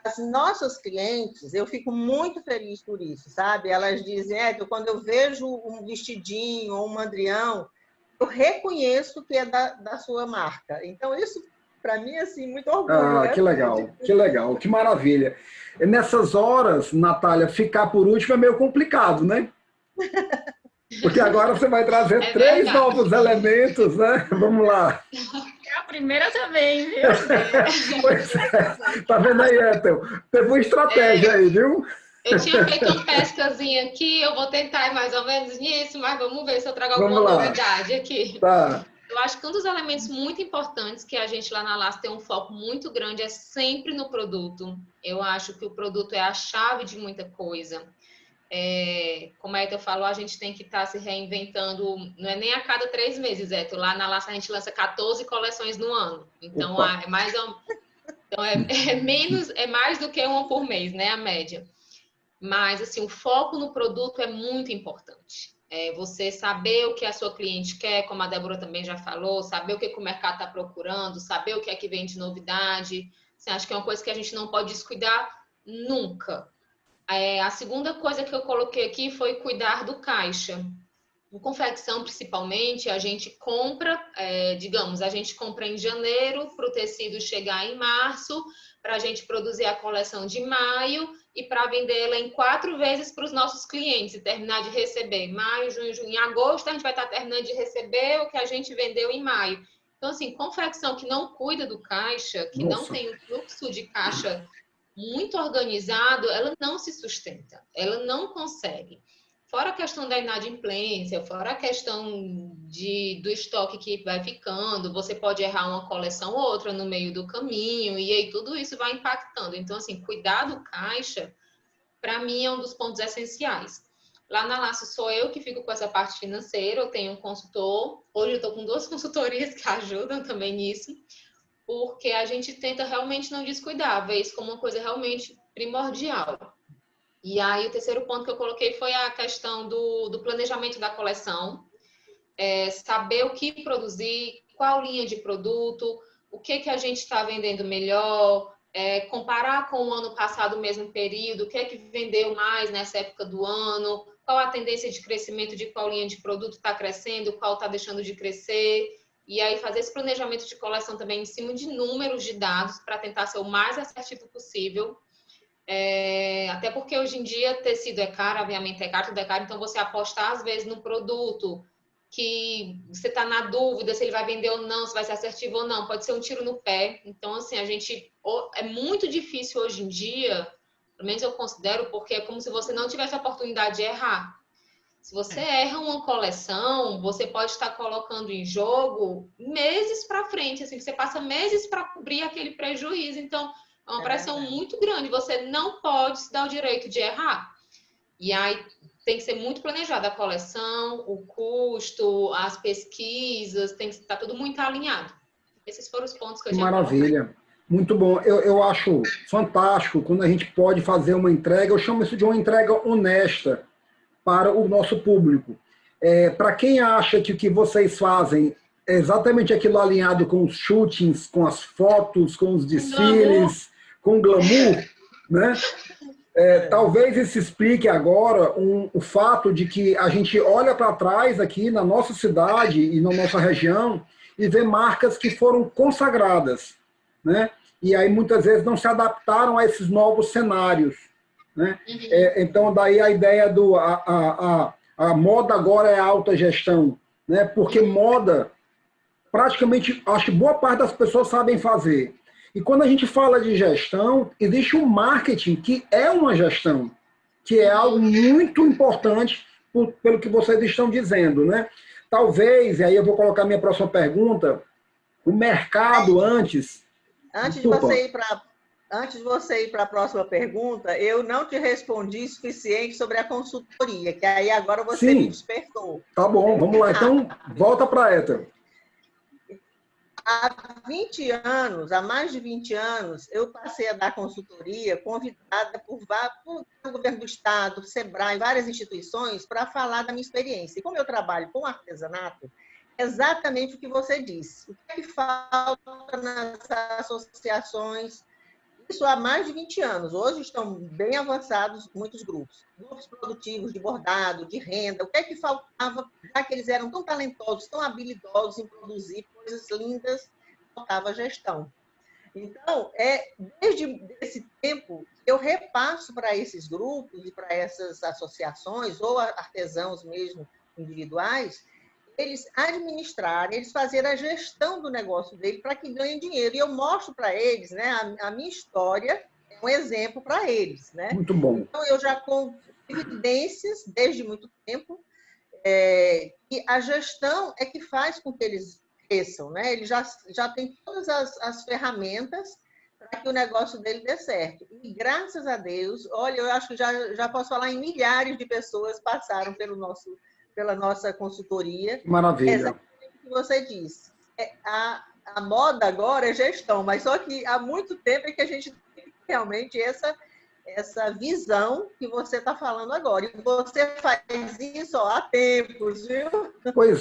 C: as nossas clientes, eu fico muito feliz por isso, sabe? Elas dizem, quando eu vejo um vestidinho ou um mandrião, eu reconheço que é da sua marca. Então, isso, para mim, é assim, muito orgulho.
A: Que legal, que maravilha. E nessas horas, Natália, ficar por último é meio complicado, né? Porque agora você vai trazer três novos elementos, né? Vamos lá.
B: É a primeira também, viu?
A: Pois é. Tá vendo aí, Ethel? Teve uma estratégia aí, viu?
D: Eu tinha feito uma pescazinha aqui, eu vou tentar ir mais ou menos nisso, mas vamos ver se eu trago alguma novidade aqui.
A: Tá.
D: Eu acho que um dos elementos muito importantes que a gente lá na LAS tem um foco muito grande é sempre no produto. Eu acho que o produto é a chave de muita coisa. Como a Ethel falou, a gente tem que estar se reinventando, não é nem a cada 3 meses, Ethel. Lá na LAS a gente lança 14 coleções no ano. Então, é mais do que uma por mês, né? A média. Mas, assim, o foco no produto é muito importante. Você saber o que a sua cliente quer, como a Débora também já falou, saber o que o mercado está procurando, saber o que é que vem de novidade. Assim, acho que é uma coisa que a gente não pode descuidar nunca. A segunda coisa que eu coloquei aqui foi cuidar do caixa. Em confecção, principalmente, a gente compra, digamos, a gente compra em janeiro para o tecido chegar em março, para a gente produzir a coleção de maio e para vendê-la em 4 vezes para os nossos clientes e terminar de receber em maio, junho, em agosto a gente vai estar terminando de receber o que a gente vendeu em maio. Então, assim, confecção que não cuida do caixa, que não tem um fluxo de caixa muito organizado, ela não se sustenta, ela não consegue. Fora a questão da inadimplência, fora a questão do estoque que vai ficando, você pode errar uma coleção ou outra no meio do caminho, e aí tudo isso vai impactando. Então, assim, cuidar do caixa, para mim, é um dos pontos essenciais. Lá na Laço sou eu que fico com essa parte financeira, eu tenho um consultor, hoje eu estou com 2 consultorias que ajudam também nisso, porque a gente tenta realmente não descuidar, ver isso como uma coisa realmente primordial. E aí, o terceiro ponto que eu coloquei foi a questão do planejamento da coleção, saber o que produzir, qual linha de produto, o que a gente está vendendo melhor, comparar com o ano passado, o mesmo período, o que vendeu mais nessa época do ano, qual a tendência de crescimento de qual linha de produto está crescendo, qual está deixando de crescer. E aí fazer esse planejamento de coleção também em cima de números de dados para tentar ser o mais assertivo possível. Até porque hoje em dia tecido é caro, aviamento é caro, tudo é caro, então você apostar às vezes no produto que você está na dúvida se ele vai vender ou não, se vai ser assertivo ou não, pode ser um tiro no pé. Então, assim, é muito difícil hoje em dia, pelo menos eu considero, porque é como se você não tivesse a oportunidade de errar. Se você erra uma coleção, você pode estar colocando em jogo meses para frente, assim, você passa meses para cobrir aquele prejuízo. Então, é uma pressão muito grande. Você não pode se dar o direito de errar. E aí tem que ser muito planejada a coleção, o custo, as pesquisas, tem que estar tudo muito alinhado. Esses foram os pontos que eu tinha.
A: Maravilha. Muito bom. Eu acho fantástico quando a gente pode fazer uma entrega, eu chamo isso de uma entrega honesta para o nosso público. Para quem acha que o que vocês fazem é exatamente aquilo alinhado com os shootings, com as fotos, com os desfiles, com o glamour, né? Talvez isso explique agora o fato de que a gente olha para trás aqui na nossa cidade e na nossa região e vê marcas que foram consagradas, né? E aí muitas vezes não se adaptaram a esses novos cenários, né? Então daí a ideia a moda agora é alta gestão, né? Porque moda praticamente, acho que boa parte das pessoas sabem fazer. E quando a gente fala de gestão, existe um marketing que é uma gestão, que é algo muito importante pelo que vocês estão dizendo, né? Talvez, e aí eu vou colocar a minha próxima pergunta, o mercado antes...
C: Antes de você ir para a próxima pergunta, eu não te respondi suficiente sobre a consultoria, que aí agora você me despertou.
A: Tá bom, vamos lá. Então, volta para a Hétero.
C: Há 20 anos, há mais de 20 anos, eu passei a dar consultoria convidada por o governo do estado, SEBRAE, várias instituições, para falar da minha experiência. E como eu trabalho com artesanato, exatamente o que você disse. O que falta nas associações? Isso há mais de 20 anos. Hoje estão bem avançados muitos grupos. Grupos produtivos de bordado, de renda. O que é que faltava? Já que eles eram tão talentosos, tão habilidosos em produzir coisas lindas, faltava gestão. Então, desde esse tempo, eu repasso para esses grupos e para essas associações, ou artesãos mesmo individuais, eles administrarem, eles fazerem a gestão do negócio dele para que ganhem dinheiro. E eu mostro para eles, né, a minha história é um exemplo para eles, né?
A: Muito bom.
C: Então, eu já com evidências, desde muito tempo, que a gestão é que faz com que eles cresçam, né? Ele já tem todas as ferramentas para que o negócio dele dê certo. E, graças a Deus, olha, eu acho que já posso falar em milhares de pessoas passaram pela nossa consultoria.
A: Maravilha.
C: Exatamente o que você disse. A moda agora é gestão, mas só que há muito tempo é que a gente tem realmente essa visão que você está falando agora. E você faz isso há tempos, viu?
A: Pois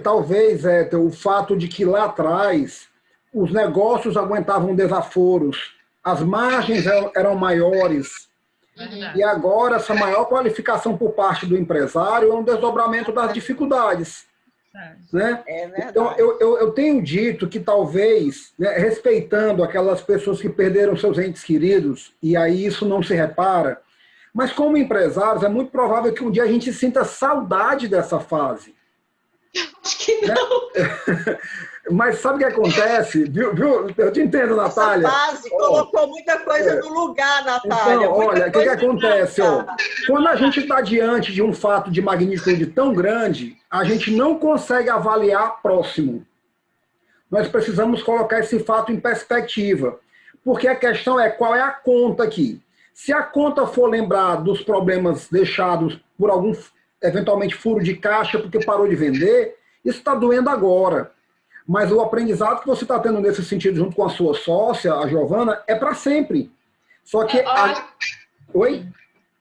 A: talvez o fato de que lá atrás os negócios aguentavam desaforos, as margens eram maiores. E agora, essa maior qualificação por parte do empresário é um desdobramento das dificuldades. Né? Então, eu tenho dito que talvez, né, respeitando aquelas pessoas que perderam seus entes queridos, e aí isso não se repara, mas como empresários, é muito provável que um dia a gente sinta saudade dessa fase.
D: Acho que não.
A: Né? Mas sabe o que acontece? Viu? Eu te entendo, Natália.
C: Essa fase colocou muita coisa no lugar, Natália.
A: Então, olha, o que acontece? Quando a gente está diante de um fato de magnitude tão grande, a gente não consegue avaliar próximo. Nós precisamos colocar esse fato em perspectiva. Porque a questão é qual é a conta aqui. Se a conta for lembrar dos problemas deixados por algum, eventualmente, furo de caixa porque parou de vender, isso está doendo agora. Mas o aprendizado que você está tendo nesse sentido junto com a sua sócia, a Giovana, é para sempre. Só que... Oi?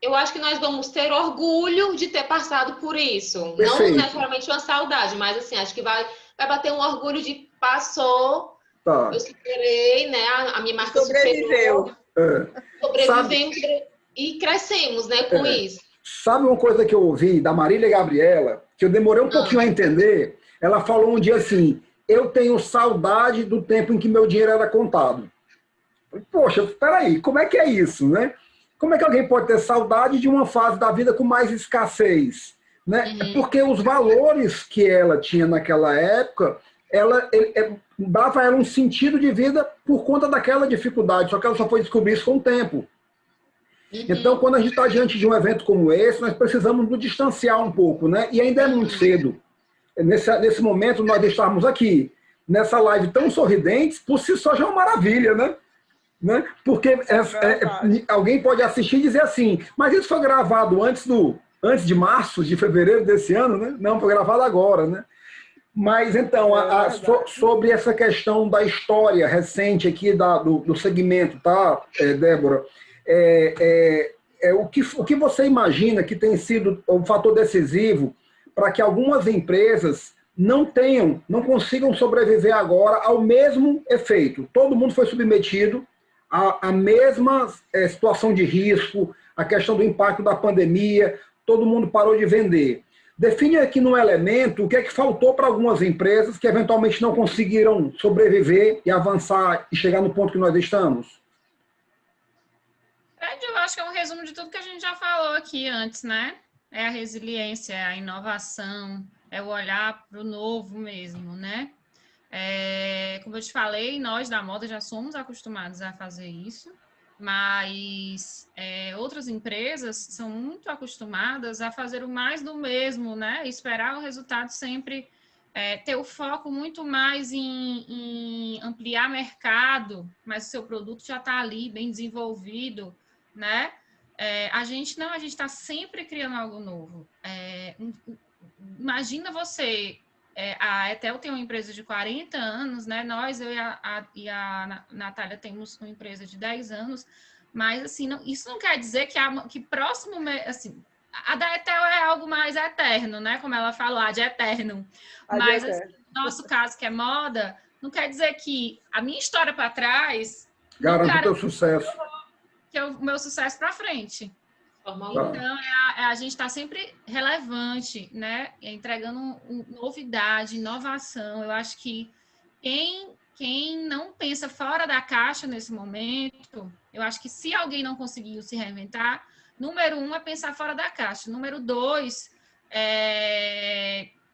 D: Eu acho que nós vamos ter orgulho de ter passado por isso.
A: Perfeito.
D: Não necessariamente uma saudade, mas assim, acho que vai bater um orgulho de passou, eu superei, né? A minha marca
C: sobreviveu.
D: Sobrevivemos e crescemos, né, com isso.
A: Sabe uma coisa que eu ouvi da Marília Gabriela, que eu demorei um pouquinho a entender? Ela falou um dia assim... Eu tenho saudade do tempo em que meu dinheiro era contado. Poxa, espera aí, como é que é isso, né? Como é que alguém pode ter saudade de uma fase da vida com mais escassez? Né? É porque os valores que ela tinha naquela época, dava a ela um sentido de vida por conta daquela dificuldade, só que ela só foi descobrir isso com o tempo. Então, quando a gente está diante de um evento como esse, nós precisamos nos distanciar um pouco, né? E ainda é muito cedo. Nesse momento, nós estarmos aqui, nessa live tão sorridentes, por si só já é uma maravilha, né? Porque alguém pode assistir e dizer assim, mas isso foi gravado antes de março, de fevereiro desse ano, né? Não, foi gravado agora, né? Mas, então, sobre essa questão da história recente aqui do segmento, tá, Débora? O que você imagina que tem sido o fator decisivo para que algumas empresas não consigam sobreviver agora ao mesmo efeito? Todo mundo foi submetido à mesma situação de risco, a questão do impacto da pandemia, todo mundo parou de vender. Define aqui no elemento o que é que faltou para algumas empresas que eventualmente não conseguiram sobreviver e avançar e chegar no ponto que nós estamos.
B: Eu acho que é um resumo de tudo que a gente já falou aqui antes, né? É a resiliência, é a inovação, é o olhar para o novo mesmo, né? Como eu te falei, nós da moda já somos acostumados a fazer isso, mas outras empresas são muito acostumadas a fazer o mais do mesmo, né? Esperar o resultado sempre, ter o foco muito mais em ampliar mercado, mas o seu produto já está ali, bem desenvolvido, né? A gente está sempre criando algo novo. Imagina você, a Etel tem uma empresa de 40 anos, né? Nós, eu e a Natália temos uma empresa de 10 anos, mas assim, isso não quer dizer que próximo, assim, a da Etel é algo mais eterno, né? Como ela falou, ad eterno. Mas assim, no nosso caso, que é moda, não quer dizer que a minha história para trás
A: garante o teu sucesso.
B: Que é o meu sucesso para frente. Então, a gente está sempre relevante, né? Entregando novidade, inovação. Eu acho que quem não pensa fora da caixa nesse momento, eu acho que se alguém não conseguiu se reinventar, número 1 é pensar fora da caixa. Número 2,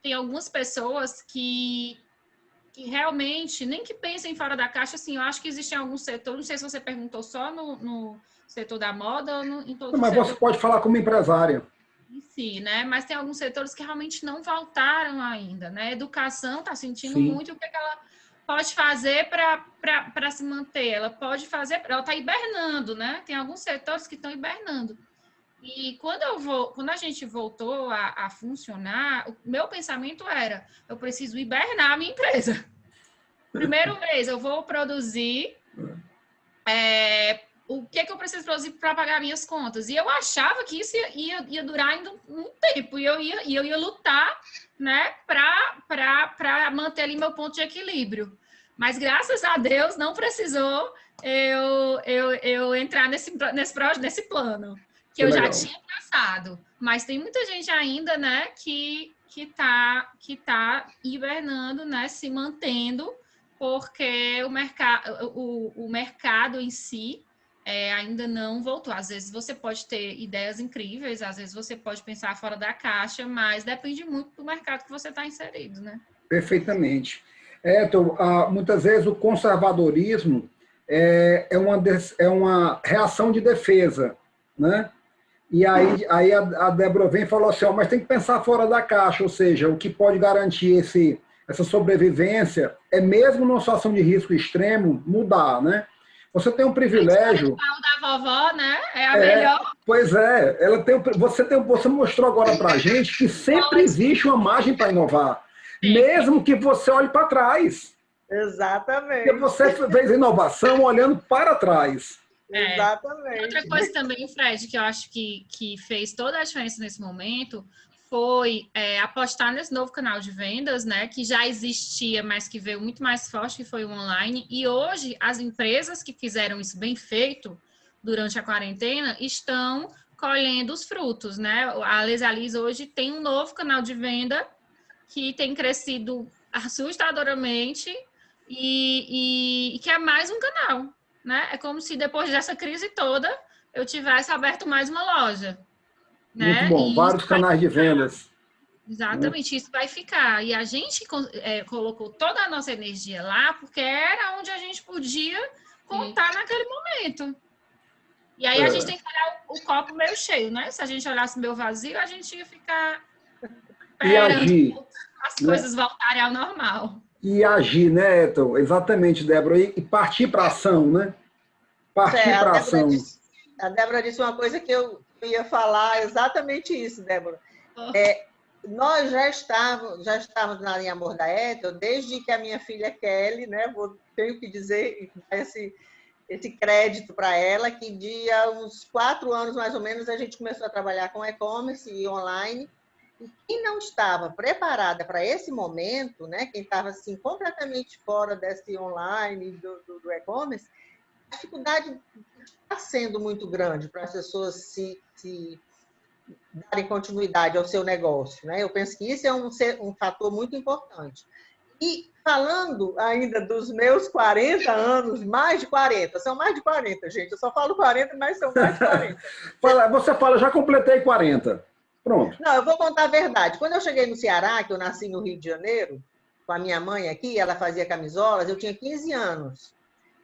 B: tem algumas pessoas que realmente, nem que pensem fora da caixa, assim, eu acho que existem alguns setores, não sei se você perguntou só no setor da moda ou em todo o
A: setor. Mas você pode falar como empresária.
B: Sim, né? Mas tem alguns setores que realmente não voltaram ainda, né? A educação está sentindo
A: Sim.
B: muito o que ela pode fazer para se manter. Ela pode fazer, ela está hibernando, né? Tem alguns setores que estão hibernando. E quando a gente voltou a funcionar, o meu pensamento era, eu preciso hibernar a minha empresa. Primeiro mês, eu vou produzir o que eu preciso produzir para pagar minhas contas. E eu achava que isso ia durar ainda um tempo. E eu ia lutar, né, para manter ali meu ponto de equilíbrio. Mas, graças a Deus, não precisou eu entrar nesse plano. Que eu já tinha traçado, mas tem muita gente ainda, né, que tá hibernando, né, se mantendo, porque o mercado em si ainda não voltou. Às vezes você pode ter ideias incríveis, às vezes você pode pensar fora da caixa, mas depende muito do mercado que você está inserido, né?
A: Perfeitamente. Muitas vezes o conservadorismo é uma reação de defesa, né? E aí a Débora vem e falou assim, mas tem que pensar fora da caixa, ou seja, o que pode garantir essa sobrevivência é mesmo numa situação de risco extremo, mudar, né? Você tem um privilégio...
B: A da vovó, né? É a melhor.
A: Pois é, você mostrou agora para a gente que sempre existe uma margem para inovar, mesmo que você olhe para trás.
C: Exatamente.
A: Porque você fez inovação olhando para trás.
C: Exatamente.
B: Outra coisa também, Fred, que eu acho que fez toda a diferença nesse momento foi apostar nesse novo canal de vendas, né, que já existia, mas que veio muito mais forte, que foi o online. E hoje, as empresas que fizeram isso bem feito durante a quarentena estão colhendo os frutos, né? A Lesalis hoje tem um novo canal de venda que tem crescido assustadoramente e que é mais um canal, né? É como se depois dessa crise toda eu tivesse aberto mais uma loja,
A: Muito
B: né?
A: bom.
B: E
A: Vários
B: isso vai
A: canais de
B: ficar.
A: vendas.
B: Exatamente, isso vai ficar. E a gente colocou toda a nossa energia lá porque era onde a gente podia contar naquele momento. E aí a gente tem que olhar o copo meio cheio, né? Se a gente olhasse meio vazio, a gente ia ficar
A: E
B: esperando
A: agir,
B: as
A: né?
B: coisas voltarem ao normal.
A: E agir, né, Eton? Exatamente, Débora. E partir para ação, né? Partir para ação.
C: A Débora disse uma coisa que eu ia falar, exatamente isso, Débora. Nós já estávamos na linha Amor da Ethel desde que a minha filha Kelly, né? Tenho que dizer esse crédito para ela, que de há uns 4 anos, mais ou menos, a gente começou a trabalhar com e-commerce e online. E quem não estava preparada para esse momento, né? Quem estava assim, completamente fora desse online, do e-commerce, a dificuldade está sendo muito grande para as pessoas se darem continuidade ao seu negócio, né? Eu penso que isso é um fator muito importante. E falando ainda dos meus 40 anos, mais de 40, são mais de 40, gente, eu só falo 40, mas são mais de 40.
A: Você fala, já completei 40. Pronto.
C: Não, eu vou contar a verdade. Quando eu cheguei no Ceará, que eu nasci no Rio de Janeiro, com a minha mãe aqui, ela fazia camisolas, eu tinha 15 anos.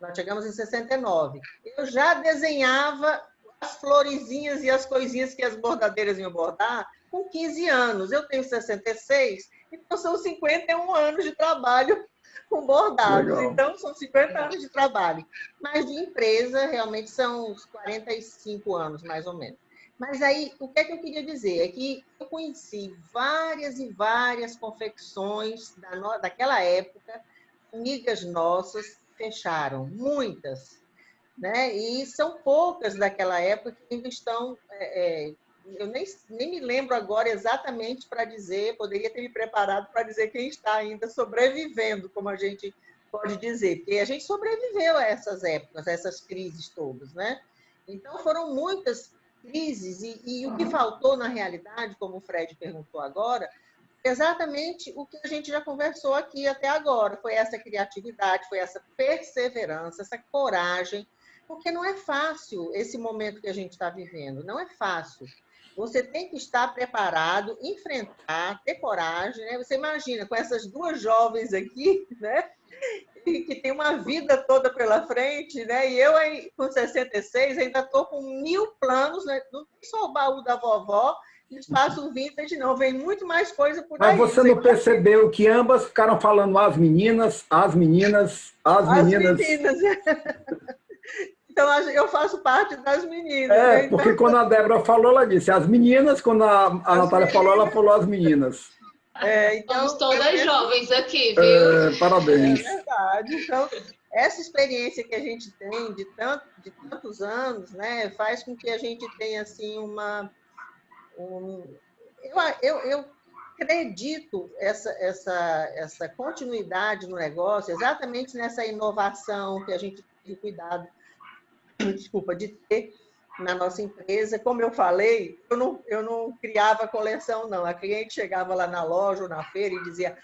C: Nós chegamos em 69. Eu já desenhava as florezinhas e as coisinhas que as bordadeiras iam bordar com 15 anos. Eu tenho 66, então são 51 anos de trabalho com bordados.
A: Legal.
C: Então, são 50 anos de trabalho. Mas de empresa, realmente, são uns 45 anos, mais ou menos. Mas aí, o que é que eu queria dizer? É que eu conheci várias e várias confecções daquela época, amigas nossas, fecharam, muitas, né? E são poucas daquela época que ainda estão... eu nem me lembro agora exatamente para dizer, poderia ter me preparado para dizer quem está ainda sobrevivendo, como a gente pode dizer, porque a gente sobreviveu a essas épocas, a essas crises todas, né? Então, foram muitas crises e o que faltou na realidade, como o Fred perguntou agora, exatamente o que a gente já conversou aqui até agora, foi essa criatividade, foi essa perseverança, essa coragem, porque não é fácil esse momento que a gente está vivendo, não é fácil. Você tem que estar preparado, enfrentar, ter coragem, né? Você imagina, com essas duas jovens aqui, né? Que tem uma vida toda pela frente, né? E eu, aí, com 66, ainda estou com 1000 planos, né? Não tem só o baú da vovó, espaço vintage, não. Vem muito mais coisa por aí.
A: Mas você não percebeu que ambas ficaram falando as meninas, as meninas, as meninas?
C: As meninas. Então, eu faço parte das meninas. Né?
A: Porque quando a Débora falou, ela disse as meninas, quando a Natália falou, ela falou as meninas.
C: Então,
D: somos todas jovens aqui, viu?
A: Parabéns.
C: É verdade. Então, essa experiência que a gente tem de tantos anos, né, faz com que a gente tenha assim eu acredito essa continuidade no negócio, exatamente nessa inovação que a gente tem cuidado, de ter na nossa empresa. Como eu falei, eu não criava coleção, não. A cliente chegava lá na loja ou na feira e dizia: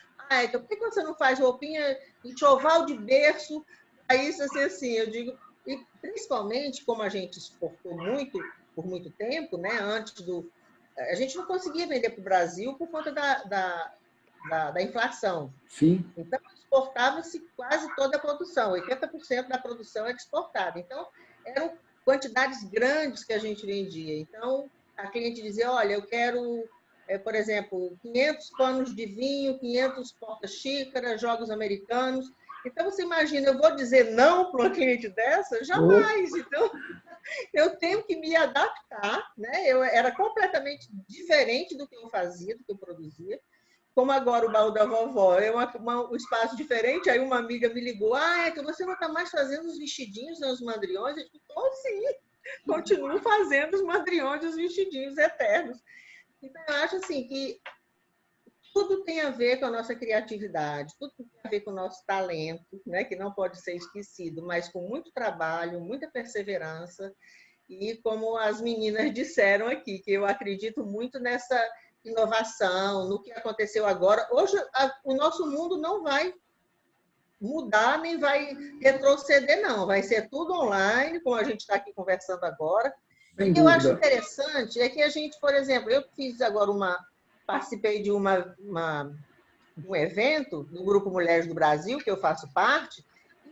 C: então por que você não faz roupinha enxoval de berço? Aí isso assim, eu digo, e principalmente como a gente exportou muito, por muito tempo, né? A gente não conseguia vender para o Brasil por conta da inflação.
A: Sim.
C: Então, exportava-se quase toda a produção, 80% da produção era exportada. Então, eram quantidades grandes que a gente vendia. Então, a cliente dizia: olha, eu quero, por exemplo, 500 panos de vinho, 500 porta-xícaras, jogos americanos. Então, você imagina, eu vou dizer não para uma cliente dessa? Jamais. Então, eu tenho que me adaptar, né? Eu era completamente diferente do que eu fazia, do que eu produzia. Como agora o baú da vovó é um espaço diferente, aí uma amiga me ligou: é que você não está mais fazendo os vestidinhos nos mandriões? Eu digo: tô sim, continuo fazendo os mandriões e os vestidinhos eternos. Então, eu acho assim que tudo tem a ver com a nossa criatividade, tudo tem a ver com o nosso talento, né? Que não pode ser esquecido, mas com muito trabalho, muita perseverança. E como as meninas disseram aqui, que eu acredito muito nessa inovação, no que aconteceu agora. Hoje, o nosso mundo não vai mudar, nem vai retroceder, não. Vai ser tudo online, como a gente está aqui conversando agora.
A: Sem
C: Eu acho
A: dúvida.
C: interessante é que a gente, por exemplo, eu fiz agora participei de um evento do Grupo Mulheres do Brasil, que eu faço parte,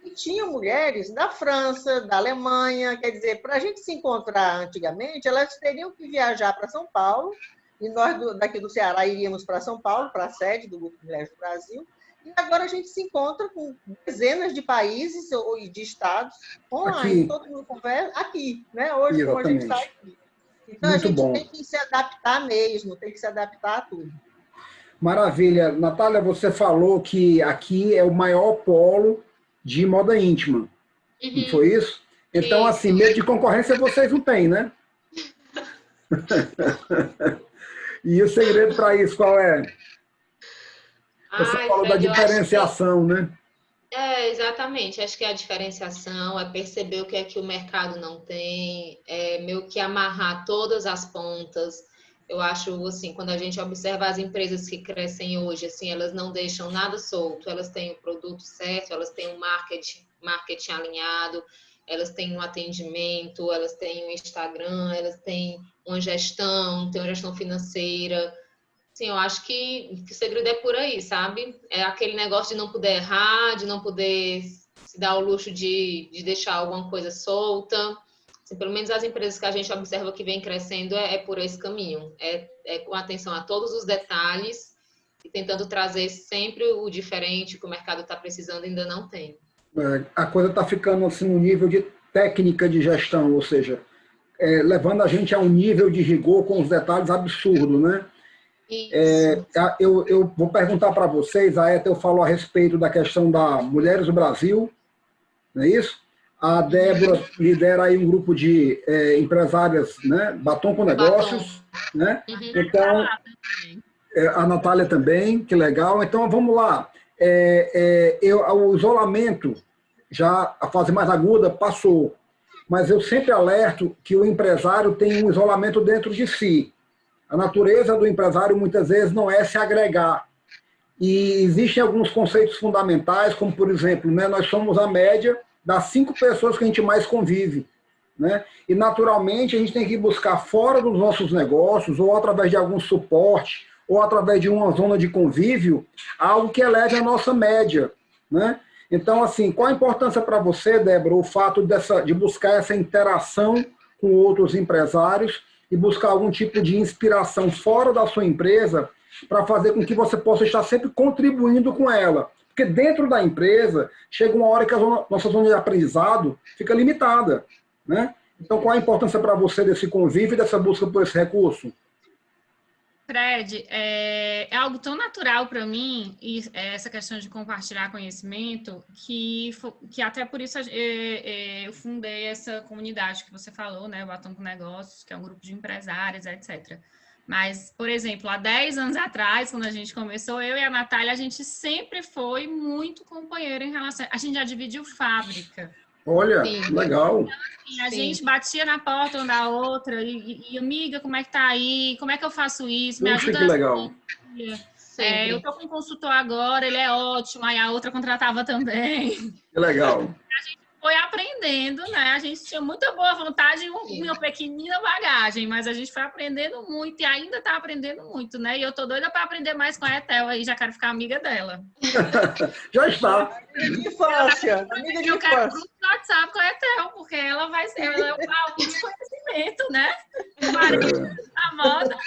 C: e tinha mulheres da França, da Alemanha, quer dizer, para a gente se encontrar antigamente, elas teriam que viajar para São Paulo, e nós daqui do Ceará iríamos para São Paulo, para a sede do Grupo Mulheres do Brasil, e agora a gente se encontra com dezenas de países e de estados online,
A: Aqui,
C: todo mundo conversa aqui, né? Hoje, como a gente está
A: exatamente.
C: aqui. Então, a
A: Muito
C: gente
A: bom.
C: tem que se adaptar mesmo, tem que se adaptar a tudo.
A: Maravilha. Natália, você falou que aqui é o maior polo de moda íntima. Não foi isso? Então, assim,
D: Isso.
A: medo de concorrência vocês não têm, né? E o segredo para isso qual é? Você
D: Ai,
A: falou da
D: Fred, eu acho que
A: diferenciação, né?
D: exatamente. Acho que a diferenciação é perceber o que é que o mercado não tem, é meio que amarrar todas as pontas. Eu acho assim, quando a gente observa as empresas que crescem hoje, assim, elas não deixam nada solto, elas têm o produto certo, elas têm o marketing alinhado, elas têm um atendimento, elas têm um Instagram, elas têm uma gestão financeira. Sim, eu acho que o segredo é por aí, sabe? É aquele negócio de não poder errar, de não poder se dar o luxo de deixar alguma coisa solta. Assim, pelo menos as empresas que a gente observa que vem crescendo é por esse caminho. É com atenção a todos os detalhes e tentando trazer sempre o diferente que o mercado está precisando e ainda não tem.
A: A coisa está ficando assim no nível de técnica de gestão, ou seja, levando a gente a um nível de rigor com os detalhes absurdo, né?
D: Isso.
A: Eu vou perguntar para vocês, a Ethel falou a respeito da questão da Mulheres do Brasil, não é isso? A Débora lidera aí um grupo de empresárias, né? Batom com
D: Batom.
A: Negócios, né?
D: Uhum.
A: Então, a Natália também, que legal. Então, vamos lá. O isolamento, já a fase mais aguda, passou. Mas eu sempre alerto que o empresário tem um isolamento dentro de si. A natureza do empresário, muitas vezes, não é se agregar. E existem alguns conceitos fundamentais, como, por exemplo, né, nós somos a média das 5 pessoas que a gente mais convive. Né? E, naturalmente, a gente tem que buscar fora dos nossos negócios, ou através de algum suporte, ou através de uma zona de convívio, algo que eleve a nossa média. Né? Então, assim, qual a importância para você, Débora, o fato de buscar essa interação com outros empresários e buscar algum tipo de inspiração fora da sua empresa para fazer com que você possa estar sempre contribuindo com ela? Porque dentro da empresa, chega uma hora que a nossa zona de aprendizado fica limitada. Né? Então, qual a importância para você desse convívio e dessa busca por esse recurso?
B: Fred, é algo tão natural para mim, e essa questão de compartilhar conhecimento, que até por isso eu fundei essa comunidade que você falou, né, o Batom com Negócios, que é um grupo de empresários, etc. Mas, por exemplo, há 10 anos atrás, quando a gente começou, eu e a Natália, a gente sempre foi muito companheira em relação... A gente já dividiu fábrica.
A: Olha,
D: Sim.
A: legal.
B: E a gente batia na porta uma da outra e amiga, como é que tá aí? Como é que eu faço isso? Me
A: Puxa,
B: ajuda
A: que legal.
B: eu tô com um consultor agora, ele é ótimo, aí a outra contratava também.
A: Que legal.
B: Foi aprendendo, né? A gente tinha muita boa vontade e uma pequenina bagagem, mas a gente foi aprendendo muito e ainda tá aprendendo muito, né? E eu tô doida para aprender mais com a Ethel aí, já quero ficar amiga dela.
A: Já está.
C: Amiga de infância. Amiga de
B: Eu quero
C: infância.
B: grupo no WhatsApp com a Ethel, porque ela é o baú de conhecimento, né? A moda.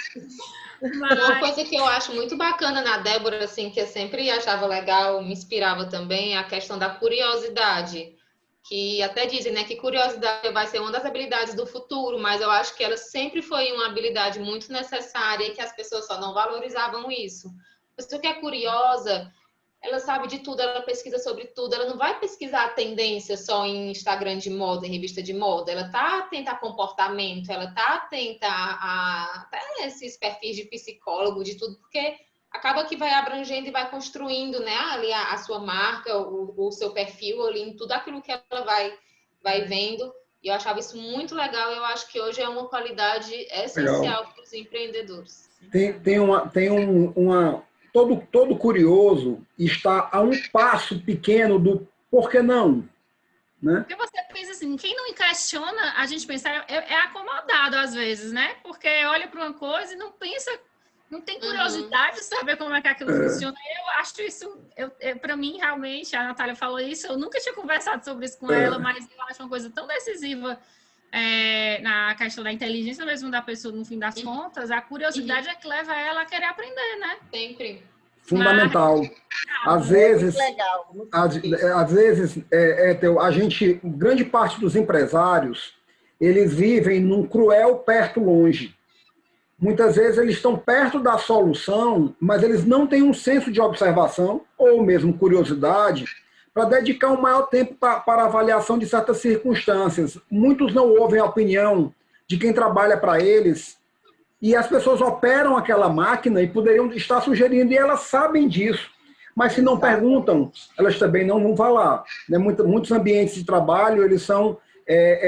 D: Uma coisa que eu acho muito bacana na Débora, assim, que eu sempre achava legal, me inspirava também, é a questão da curiosidade. Que até dizem, né, que curiosidade vai ser uma das habilidades do futuro, mas eu acho que ela sempre foi uma habilidade muito necessária e que as pessoas só não valorizavam isso. A pessoa que é curiosa, ela sabe de tudo, ela pesquisa sobre tudo, ela não vai pesquisar a tendência só em Instagram de moda, em revista de moda, ela tá atenta a comportamento, ela tá atenta a esses perfis de psicólogo, de tudo, porque acaba que vai abrangendo e vai construindo, né, ali a sua marca, o seu perfil ali, em tudo aquilo que ela vai vendo. E eu achava isso muito legal. Eu acho que hoje é uma qualidade essencial para os empreendedores.
A: Todo curioso está a um passo pequeno do por que não? né?
B: Porque você pensa assim, quem não questiona, a gente pensa, é acomodado às vezes, né? Porque olha para uma coisa e não pensa, não tem curiosidade de saber como é que aquilo funciona. Eu acho isso, para mim, realmente, a Natália falou isso, eu nunca tinha conversado sobre isso com ela, mas eu acho uma coisa tão decisiva na questão da inteligência mesmo da pessoa, no fim das contas, a curiosidade é que leva ela a querer aprender, né?
D: Sempre.
A: Fundamental. Às vezes, a gente, grande parte dos empresários, eles vivem num cruel perto longe. Muitas vezes eles estão perto da solução, mas eles não têm um senso de observação ou mesmo curiosidade para dedicar um maior tempo para a avaliação de certas circunstâncias. Muitos não ouvem a opinião de quem trabalha para eles e as pessoas operam aquela máquina e poderiam estar sugerindo, e elas sabem disso. Mas se não perguntam, elas também não vão falar. Né? Muitos ambientes de trabalho, eles são,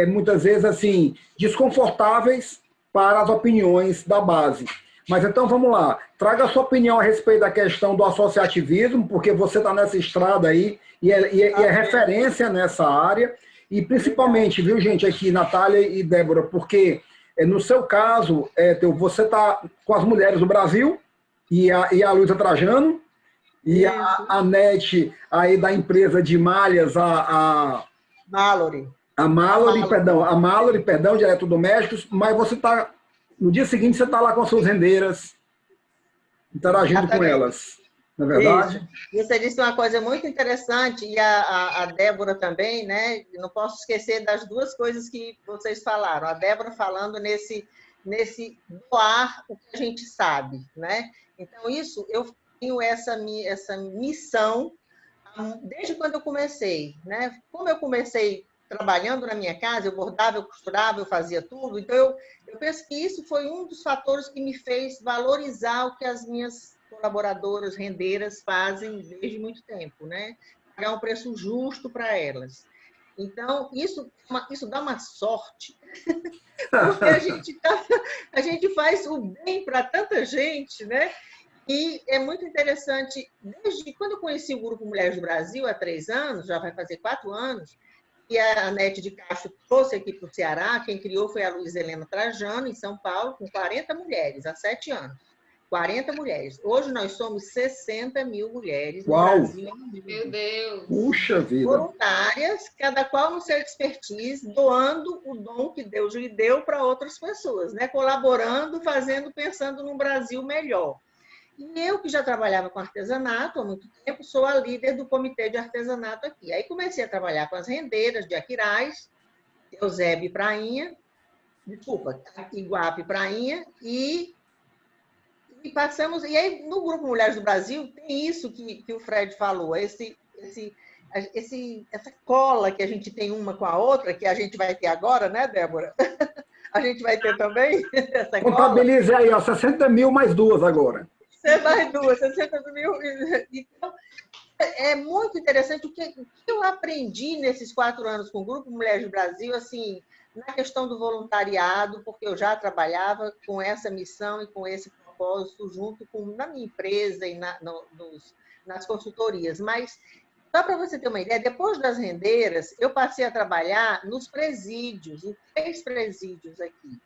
A: muitas vezes, assim, desconfortáveis para as opiniões da base. Mas então, vamos lá. Traga a sua opinião a respeito da questão do associativismo, porque você está nessa estrada aí e é referência nessa área. E principalmente, viu, gente, aqui, Natália e Débora, porque no seu caso, você está com as mulheres do Brasil e a Luísa Trajano, e a Nete aí da empresa de malhas, a
C: Mallory.
A: A Mallory, perdão, de eletrodomésticos, mas você está, no dia seguinte, você está lá com as suas rendeiras, interagindo com elas, não é verdade?
C: Isso. Você disse uma coisa muito interessante, e a Débora também, né? Não posso esquecer das duas coisas que vocês falaram. A Débora falando nesse doar o que a gente sabe, né? Então, isso, eu tenho essa missão desde quando eu comecei, né? Como eu comecei trabalhando na minha casa, eu bordava, eu costurava, eu fazia tudo. Então, eu penso que isso foi um dos fatores que me fez valorizar o que as minhas colaboradoras, rendeiras fazem desde muito tempo, né? Pagar um preço justo para elas. Então, isso dá uma sorte, porque a gente faz o bem para tanta gente, né? E é muito interessante, desde quando eu conheci o Grupo Mulheres do Brasil, há 3 anos, já vai fazer 4 anos, e a Nete de Castro trouxe aqui para o Ceará, quem criou foi a Luísa Helena Trajano, em São Paulo, com 40 mulheres, há 7 anos. 40 mulheres. Hoje nós somos 60 mil mulheres no Brasil.
D: Meu Deus!
A: Puxa vida!
C: Voluntárias, cada qual no seu expertise, doando o dom que Deus lhe deu para outras pessoas, né? Colaborando, pensando num Brasil melhor. E eu, que já trabalhava com artesanato há muito tempo, sou a líder do comitê de artesanato aqui. Aí comecei a trabalhar com as rendeiras de Aquiraz, Eusébio Prainha, Iguape Prainha, e passamos. E aí, no Grupo Mulheres do Brasil, tem isso que o Fred falou, essa cola que a gente tem uma com a outra, que a gente vai ter agora, né, Débora? A gente vai ter também essa cola.
A: Contabilize aí, ó, 60 mil mais 2 agora.
C: Você mais 2, 60 mil. Então, é muito interessante o que eu aprendi nesses 4 anos com o Grupo Mulheres do Brasil, assim, na questão do voluntariado, porque eu já trabalhava com essa missão e com esse propósito junto na minha empresa e nas consultorias. Mas, só para você ter uma ideia, depois das rendeiras, eu passei a trabalhar nos presídios, em 3 presídios aqui.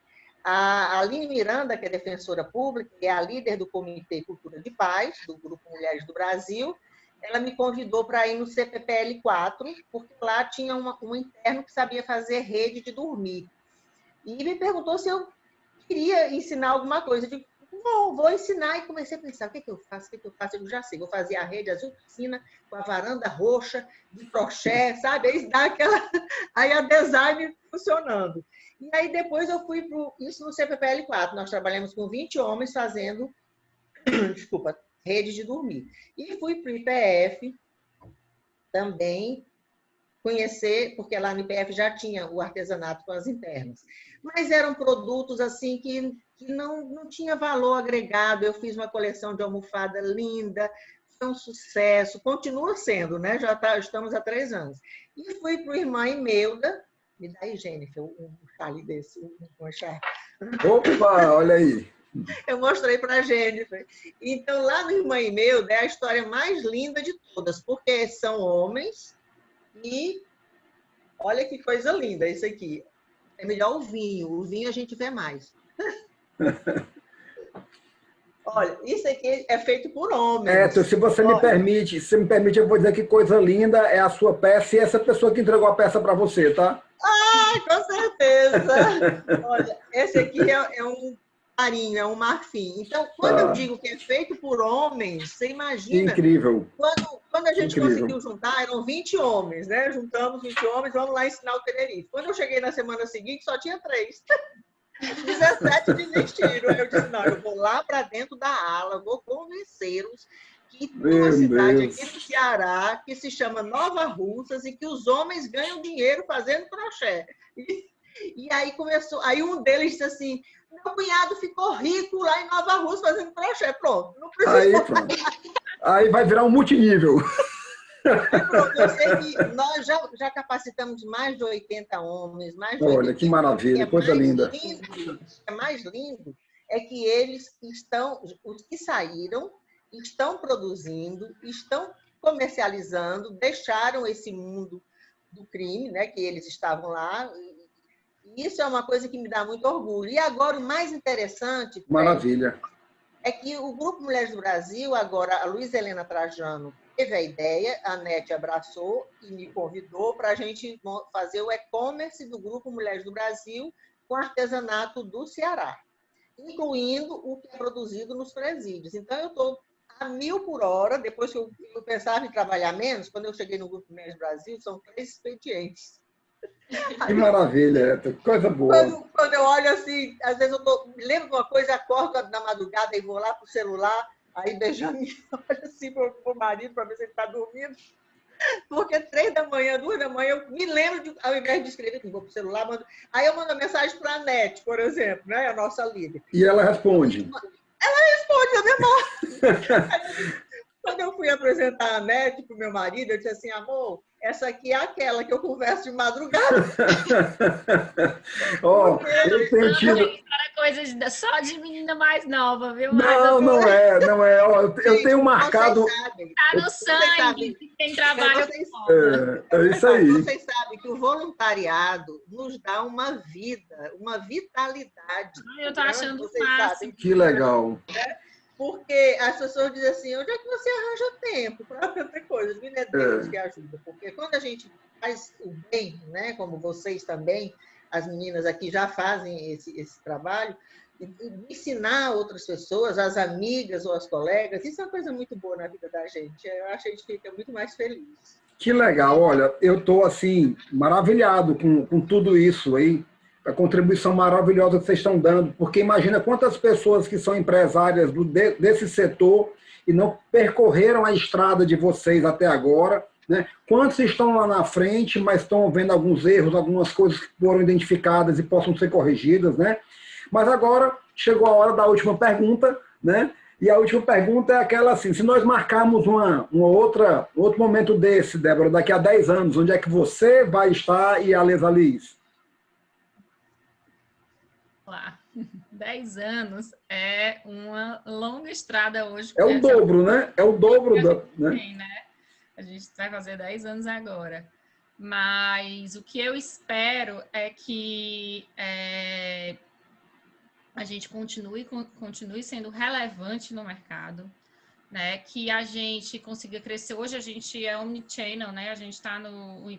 C: A Aline Miranda, que é defensora pública, que é a líder do Comitê Cultura de Paz, do Grupo Mulheres do Brasil, ela me convidou para ir no CPPL 4, porque lá tinha um interno que sabia fazer rede de dormir. E me perguntou se eu queria ensinar alguma coisa. Eu digo, não, vou ensinar. E comecei a pensar, o que eu faço? Eu já sei, vou fazer a rede azul piscina com a varanda roxa, de crochê, sabe? Aí dá aí a design funcionando. E aí depois eu fui para isso no CPPL 4. Nós trabalhamos com 20 homens fazendo, rede de dormir. E fui para o IPF também conhecer, porque lá no IPF já tinha o artesanato com as internas. Mas eram produtos assim que não tinha valor agregado. Eu fiz uma coleção de almofada linda, foi um sucesso, continua sendo, né? Estamos há 3 anos. E fui para o Irmã Imelda. Me dá aí, Jennifer, um chale desse.
A: Opa, olha aí.
C: Eu mostrei para a Jennifer. Então, lá no Irmã Imelda é a história mais linda de todas, porque são homens e Olha que coisa linda isso aqui. É melhor o vinho a gente vê mais. Olha, isso aqui é feito por homens.
A: Se você me permite, eu vou dizer que coisa linda é a sua peça e essa pessoa que entregou a peça para você, tá?
C: Ah, com certeza! Olha, esse aqui é um marinho, é um marfim. Então, quando eu digo que é feito por homens, você imagina...
A: Incrível.
C: Quando a gente
A: Incrível.
C: conseguiu juntar, eram 20 homens, né? Juntamos 20 homens, vamos lá ensinar o Tenerife. Quando eu cheguei na semana seguinte, só tinha 3. 17 desistiram. Eu disse, não, eu vou lá para dentro da ala, vou convencê-los que tem uma cidade aqui no Ceará que se chama Nova Russas e que os homens ganham dinheiro fazendo crochê. E aí começou, aí um deles disse assim, meu cunhado ficou rico lá em Nova Russas fazendo crochê. Pronto, não precisa.
A: Aí vai virar um multinível.
C: Eu sei que nós já capacitamos mais de 80 homens, mais de 80.
A: Olha, que maravilha, coisa linda.
C: O que é mais lindo é que eles estão, os que saíram, estão produzindo, estão comercializando, deixaram esse mundo do crime, né, que eles estavam lá. E isso é uma coisa que me dá muito orgulho. E agora, o mais interessante...
A: Maravilha.
C: É que o Grupo Mulheres do Brasil, agora a Luísa Helena Trajano teve a ideia, a NET abraçou e me convidou para a gente fazer o e-commerce do Grupo Mulheres do Brasil com artesanato do Ceará, incluindo o que é produzido nos presídios. Então, eu estou a 1000 por hora, depois que eu pensava em trabalhar menos, quando eu cheguei no Grupo Mulheres do Brasil, são 3 expedientes.
A: Que maravilha, coisa boa.
C: Quando eu olho assim, às vezes eu me lembro de uma coisa, acordo na madrugada e vou lá pro celular, aí Benjamin olha assim pro marido para ver se ele está dormindo. Porque 3 da manhã, 2 da manhã, eu me lembro, ao invés de escrever, vou pro celular, aí eu mando mensagem para a NET, por exemplo, né, a nossa líder.
A: E ela responde?
C: Ela responde na mesma hora. Quando eu fui apresentar a NET para o meu marido, eu disse assim, amor, essa aqui é aquela que eu converso de madrugada.
A: Eu tenho tido...
B: Era coisa só de menina mais nova, viu?
A: Não é. Eu tenho marcado...
B: Está no sangue, quem trabalha
A: é isso aí.
C: Vocês sabem que o voluntariado nos dá uma vida, uma vitalidade.
B: Eu estou achando máximo.
A: Que legal.
C: Porque as pessoas dizem assim, onde é que você arranja tempo para tanta coisa? É Deus que ajuda. Porque quando a gente faz o bem, né, como vocês também, as meninas aqui já fazem esse trabalho, ensinar outras pessoas, as amigas ou as colegas, isso é uma coisa muito boa na vida da gente. Eu acho que a gente fica muito mais feliz.
A: Que legal. Olha, eu estou assim, maravilhado com tudo isso aí. A contribuição maravilhosa que vocês estão dando, porque imagina quantas pessoas que são empresárias desse setor e não percorreram a estrada de vocês até agora, né? Quantos estão lá na frente, mas estão vendo alguns erros, algumas coisas que foram identificadas e possam ser corrigidas, né? Mas agora chegou a hora da última pergunta, né? E a última pergunta é aquela assim, se nós marcarmos outro momento desse, Débora, daqui a 10 anos, onde é que você vai estar e a Lesa Liz?
B: Lá. 10 anos é uma longa estrada hoje.
A: É o dobro, né? É o dobro
B: né? A gente vai fazer 10 anos agora. Mas o que eu espero é que a gente continue sendo relevante no mercado, né? Que a gente consiga crescer. Hoje a gente é omnichannel, né? A gente está no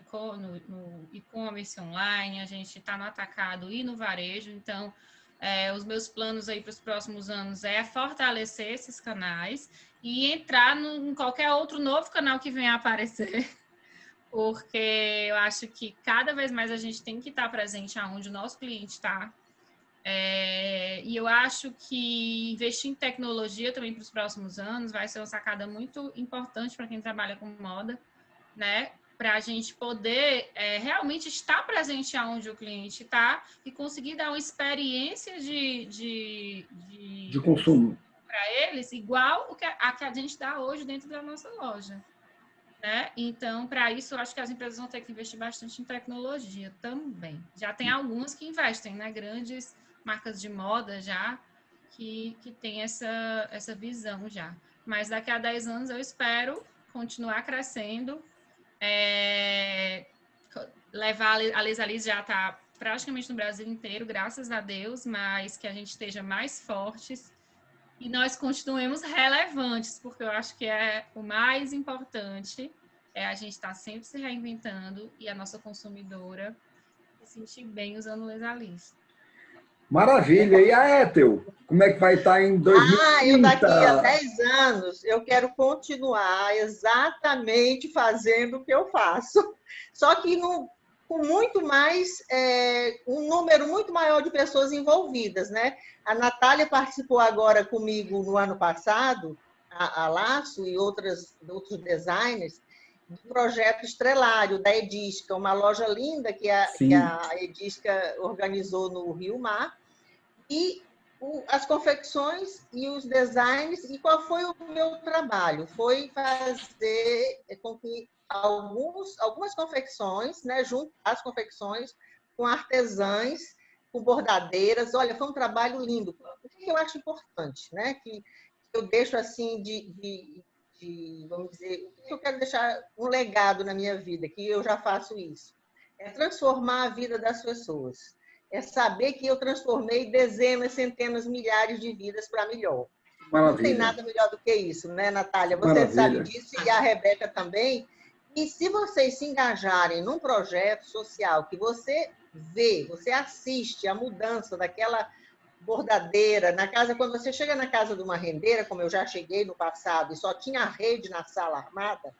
B: e-commerce online, a gente está no atacado e no varejo. Então, os meus planos aí para os próximos anos é fortalecer esses canais e entrar em qualquer outro novo canal que venha a aparecer. Porque eu acho que cada vez mais a gente tem que estar presente aonde o nosso cliente está. E eu acho que investir em tecnologia também para os próximos anos vai ser uma sacada muito importante para quem trabalha com moda, né? Para a gente poder realmente estar presente aonde o cliente está e conseguir dar uma experiência de
A: consumo
B: para eles igual a que a gente dá hoje dentro da nossa loja. Né? Então, para isso, eu acho que as empresas vão ter que investir bastante em tecnologia também. Já tem algumas que investem, né? Grandes marcas de moda já, que tem essa visão já. Mas daqui a 10 anos eu espero continuar crescendo levar a Lesalis já está praticamente no Brasil inteiro, graças a Deus, mas que a gente esteja mais fortes e nós continuemos relevantes, porque eu acho que é o mais importante, é a gente estar sempre se reinventando e a nossa consumidora se sentir bem usando o Lesalis.
A: Maravilha. E a Ethel, como é que vai estar em 2030?
C: Eu daqui a 10 anos, eu quero continuar exatamente fazendo o que eu faço. Só que com muito mais, um número muito maior de pessoas envolvidas, né? A Natália participou agora comigo no ano passado, a Laço e outros designers, do projeto Estrelário, da Edisca, uma loja linda que a Edisca organizou no Rio Mar. E as confecções e os designs, e qual foi o meu trabalho? Foi fazer com que algumas confecções, né, juntar as confecções com artesãs, com bordadeiras. Olha, foi um trabalho lindo. O que eu acho importante, né, que eu deixo assim vamos dizer, o que eu quero deixar um legado na minha vida, que eu já faço isso, é transformar a vida das pessoas. É saber que eu transformei dezenas, centenas, milhares de vidas para melhor.
A: Maravilha.
C: Não tem nada melhor do que isso, né, Natália? Você
A: Maravilha.
C: sabe disso e a Rebeca também. E se vocês se engajarem num projeto social que você vê, você assiste a mudança daquela bordadeira, quando você chega na casa de uma rendeira, como eu já cheguei no passado, e só tinha a rede na sala armada,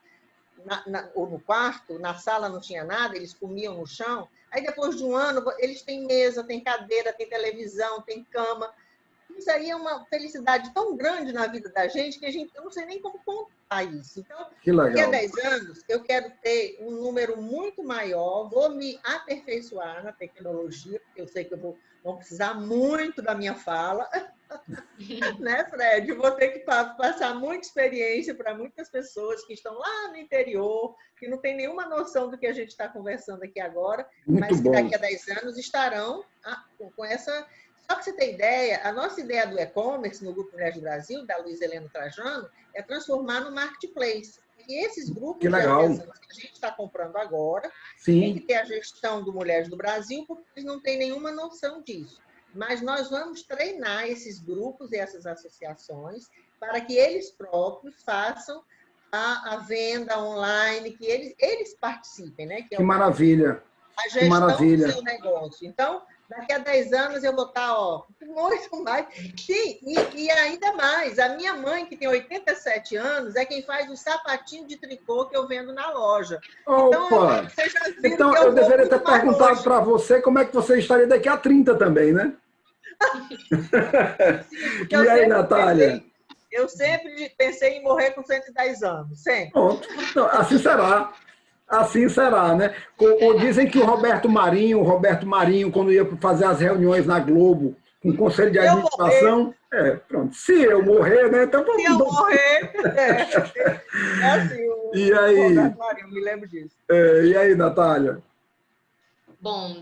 C: ou no quarto, na sala não tinha nada, eles comiam no chão. Aí, depois de um ano, eles têm mesa, têm cadeira, têm televisão, têm cama. Isso aí é uma felicidade tão grande na vida da gente que eu não sei nem como contar isso. Então, daqui a 10 anos, eu quero ter um número muito maior, vou me aperfeiçoar na tecnologia, porque eu sei que eu vou precisar muito da minha fala. Né, Fred? Vou ter que passar muita experiência para muitas pessoas que estão lá no interior, que não tem nenhuma noção do que a gente está conversando aqui agora, mas que daqui a 10 anos estarão com essa... Só para você ter ideia, a nossa ideia do e-commerce no Grupo Mulheres do Brasil, da Luiz Helena Trajano, é transformar no marketplace. E esses grupos de artesãos que a gente está comprando agora, tem que ter a gestão do Mulheres do Brasil, porque eles não têm nenhuma noção disso. Mas nós vamos treinar esses grupos e essas associações para que eles próprios façam a venda online, que eles participem, né?
A: Que maravilha!
C: A gestão do seu negócio. Então, daqui a 10 anos eu vou estar, muito mais. Sim, e ainda mais, a minha mãe, que tem 87 anos, é quem faz o sapatinho de tricô que eu vendo na loja.
A: Opa! Então eu deveria ter perguntado para você como é que você estaria daqui a 30 também, né?
C: Sim,
A: e aí, Natália?
C: Eu sempre pensei em morrer com 110 anos, sempre.
A: Bom, então, assim será. Assim será, né? Dizem que o Roberto Marinho, quando ia fazer as reuniões na Globo, com o Conselho de Administração... pronto. Se eu morrer, né? Então,
C: se eu morrer... É assim,
A: e aí,
C: Roberto Marinho, me lembro disso.
A: E aí, Natália?
D: Bom,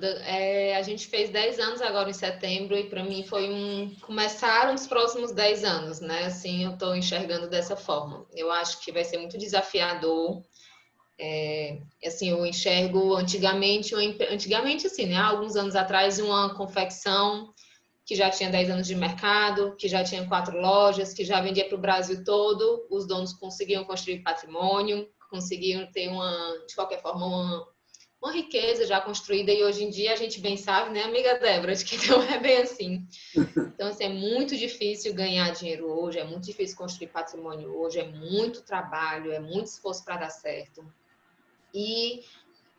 D: a gente fez 10 anos agora em setembro e para mim foi começaram os próximos 10 anos, né? Assim, eu estou enxergando dessa forma. Eu acho que vai ser muito desafiador. Assim, eu enxergo antigamente assim, né? Há alguns anos atrás, uma confecção que já tinha 10 anos de mercado, que já tinha 4 lojas, que já vendia para o Brasil todo, os donos conseguiam construir patrimônio, conseguiam ter de qualquer forma, uma riqueza já construída, e hoje em dia a gente bem sabe, né, amiga Débora, de que não é bem assim. Então, assim, é muito difícil ganhar dinheiro hoje, é muito difícil construir patrimônio hoje, é muito trabalho, é muito esforço para dar certo. E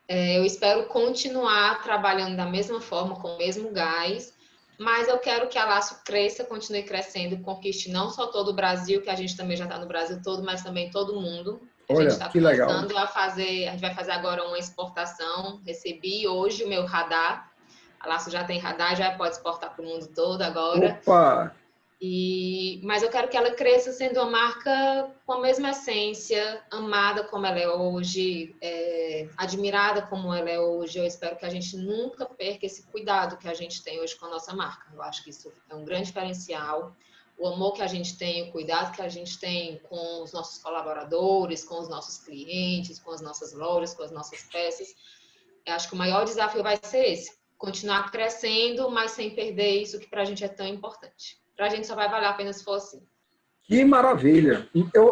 D: eu espero continuar trabalhando da mesma forma, com o mesmo gás, mas eu quero que a Laço cresça, continue crescendo, conquiste não só todo o Brasil, que a gente também já está no Brasil todo, mas também todo mundo. A gente está começando a gente vai fazer agora uma exportação. Recebi hoje o meu radar. A Laço já tem radar, já pode exportar para o mundo todo agora.
A: Opa!
D: Mas eu quero que ela cresça sendo uma marca com a mesma essência, amada como ela é hoje, admirada como ela é hoje. Eu espero que a gente nunca perca esse cuidado que a gente tem hoje com a nossa marca. Eu acho que isso é um grande diferencial. O amor que a gente tem, o cuidado que a gente tem com os nossos colaboradores, com os nossos clientes, com as nossas lojas, com as nossas peças, Eu acho que o maior desafio vai ser esse, continuar crescendo, mas sem perder isso que para a gente é tão importante. Para a gente só vai valer a pena se for assim.
A: Que maravilha!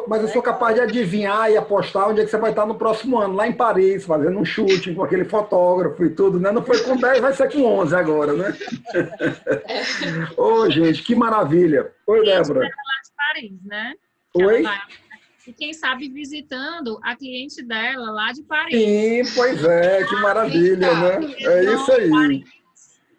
A: Mas eu sou capaz de adivinhar e apostar onde é que você vai estar no próximo ano, lá em Paris, fazendo um chute com aquele fotógrafo e tudo, né? Não foi com 10, vai ser com 11 agora, né? Ô, gente, que maravilha! Oi, Débora.
B: Lá de Paris, né?
A: Oi?
B: E quem sabe visitando a cliente dela lá de Paris.
A: Sim, pois é, que maravilha, né? É isso aí.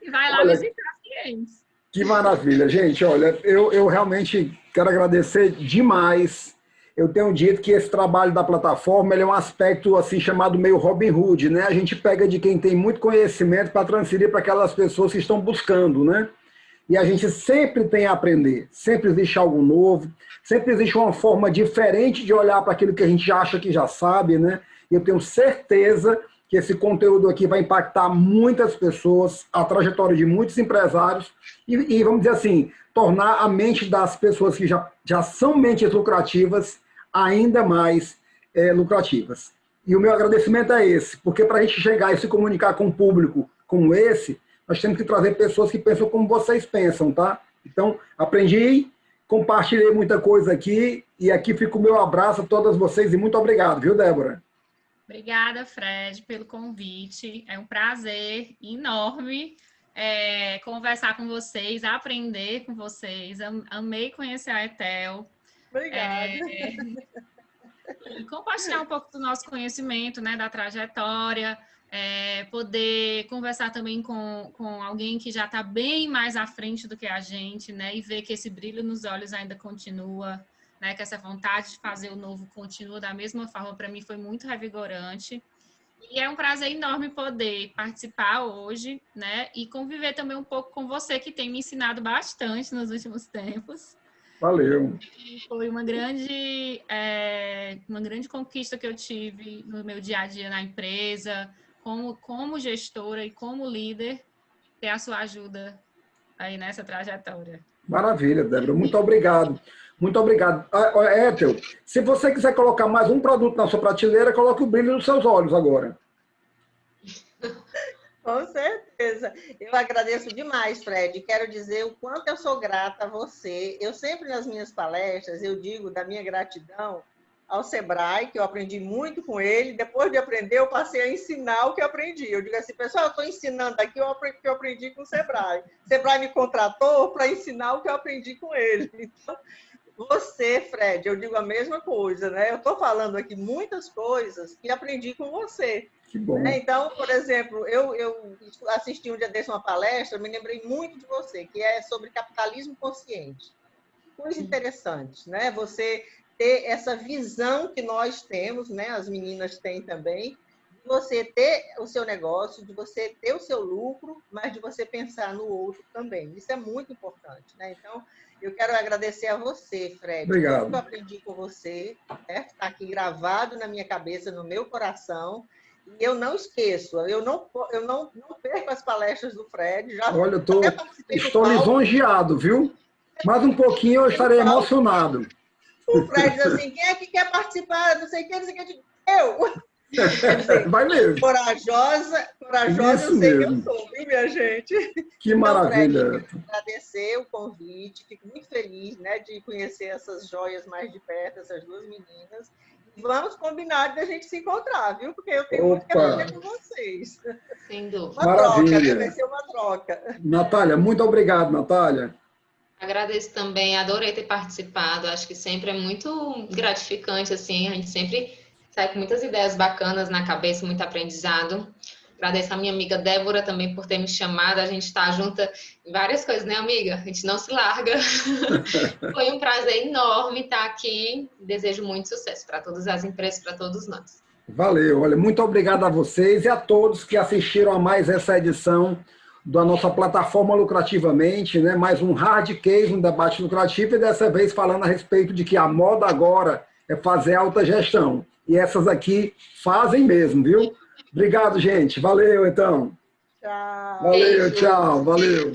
B: E vai lá visitar os clientes.
A: Que maravilha, gente. Olha, eu realmente quero agradecer demais. Eu tenho dito que esse trabalho da plataforma ele é um aspecto assim chamado meio Robin Hood, né? A gente pega de quem tem muito conhecimento para transferir para aquelas pessoas que estão buscando, né? E a gente sempre tem a aprender, sempre existe algo novo, sempre existe uma forma diferente de olhar para aquilo que a gente acha que já sabe, né? E eu tenho certeza que esse conteúdo aqui vai impactar muitas pessoas, a trajetória de muitos empresários e vamos dizer assim, tornar a mente das pessoas que já são mentes lucrativas ainda mais lucrativas. E o meu agradecimento é esse, porque para a gente chegar e se comunicar com um público como esse, nós temos que trazer pessoas que pensam como vocês pensam, tá? Então, aprendi, compartilhei muita coisa aqui e aqui fica o meu abraço a todas vocês e muito obrigado, viu, Débora?
B: Obrigada, Fred, pelo convite. É um prazer enorme conversar com vocês, aprender com vocês. Amei conhecer a Etel.
C: Obrigada.
B: E compartilhar um pouco do nosso conhecimento, né, da trajetória, poder conversar também com alguém que já está bem mais à frente do que a gente, né, e ver que esse brilho nos olhos ainda continua, né, que essa vontade de fazer o novo continua da mesma forma, para mim foi muito revigorante. E é um prazer enorme poder participar hoje, né, e conviver também um pouco com você, que tem me ensinado bastante nos últimos tempos.
A: Valeu.
B: E foi uma grande conquista que eu tive no meu dia a dia na empresa, como gestora e como líder, ter a sua ajuda aí nessa trajetória.
A: Maravilha, Débora. Muito obrigado. Muito obrigado. Ethel, se você quiser colocar mais um produto na sua prateleira, coloque o brilho nos seus olhos agora.
C: Com certeza. Eu agradeço demais, Fred. Quero dizer o quanto eu sou grata a você. Eu sempre, nas minhas palestras, eu digo da minha gratidão ao Sebrae, que eu aprendi muito com ele. Depois de aprender, eu passei a ensinar o que eu aprendi. Eu digo assim, pessoal, eu estou ensinando aqui o que eu aprendi com o Sebrae. O Sebrae me contratou para ensinar o que eu aprendi com ele. Então, você, Fred, eu digo a mesma coisa, né? Eu estou falando aqui muitas coisas que aprendi com você.
A: Que bom.
C: Então, por exemplo, eu assisti um dia desse uma palestra, me lembrei muito de você, que é sobre capitalismo consciente. Coisa interessante, né? Você ter essa visão que nós temos, né? As meninas têm também, de você ter o seu negócio, de você ter o seu lucro, mas de você pensar no outro também. Isso é muito importante, né? Então, eu quero agradecer a você, Fred.
A: Obrigado.
C: Tudo que eu aprendi com você, né? Está aqui gravado na minha cabeça, no meu coração. E eu não esqueço, eu não perco as palestras do Fred.
A: Olha, eu estou lisonjeado, viu? Mais um pouquinho eu estarei emocionado.
C: O Fred diz assim, quem é que quer participar? Não sei o que, não sei o que. Eu!
A: Vai mesmo.
C: Corajosa
A: Isso
C: eu sei
A: mesmo.
C: que eu sou, viu, minha gente?
A: Que maravilha.
C: Então, Fred, quero agradecer o convite, fico muito feliz, né, de conhecer essas joias mais de perto, essas duas meninas. Vamos combinar de a gente se encontrar, viu? Porque eu tenho muito que aprender com vocês.
D: Sem dúvida.
C: Uma
A: Maravilha.
C: troca, né? Vai ser uma troca.
A: Natália, muito obrigado, Natália.
D: Agradeço também, adorei ter participado. Acho que sempre é muito gratificante, assim, a gente sempre sai com muitas ideias bacanas na cabeça, muito aprendizado. Agradeço a minha amiga Débora também por ter me chamado. A gente está junta em várias coisas, né, amiga? A gente não se larga. Foi um prazer enorme estar aqui. Desejo muito sucesso para todas as empresas, para todos nós.
A: Valeu. Olha, muito obrigado a vocês e a todos que assistiram a mais essa edição da nossa plataforma Lucrativamente, né? Mais um hard case, um debate lucrativo, e dessa vez falando a respeito de que a moda agora é fazer alta gestão. E essas aqui fazem mesmo, viu? Obrigado, gente. Valeu, então.
C: Tchau.
A: Valeu, tchau. Valeu.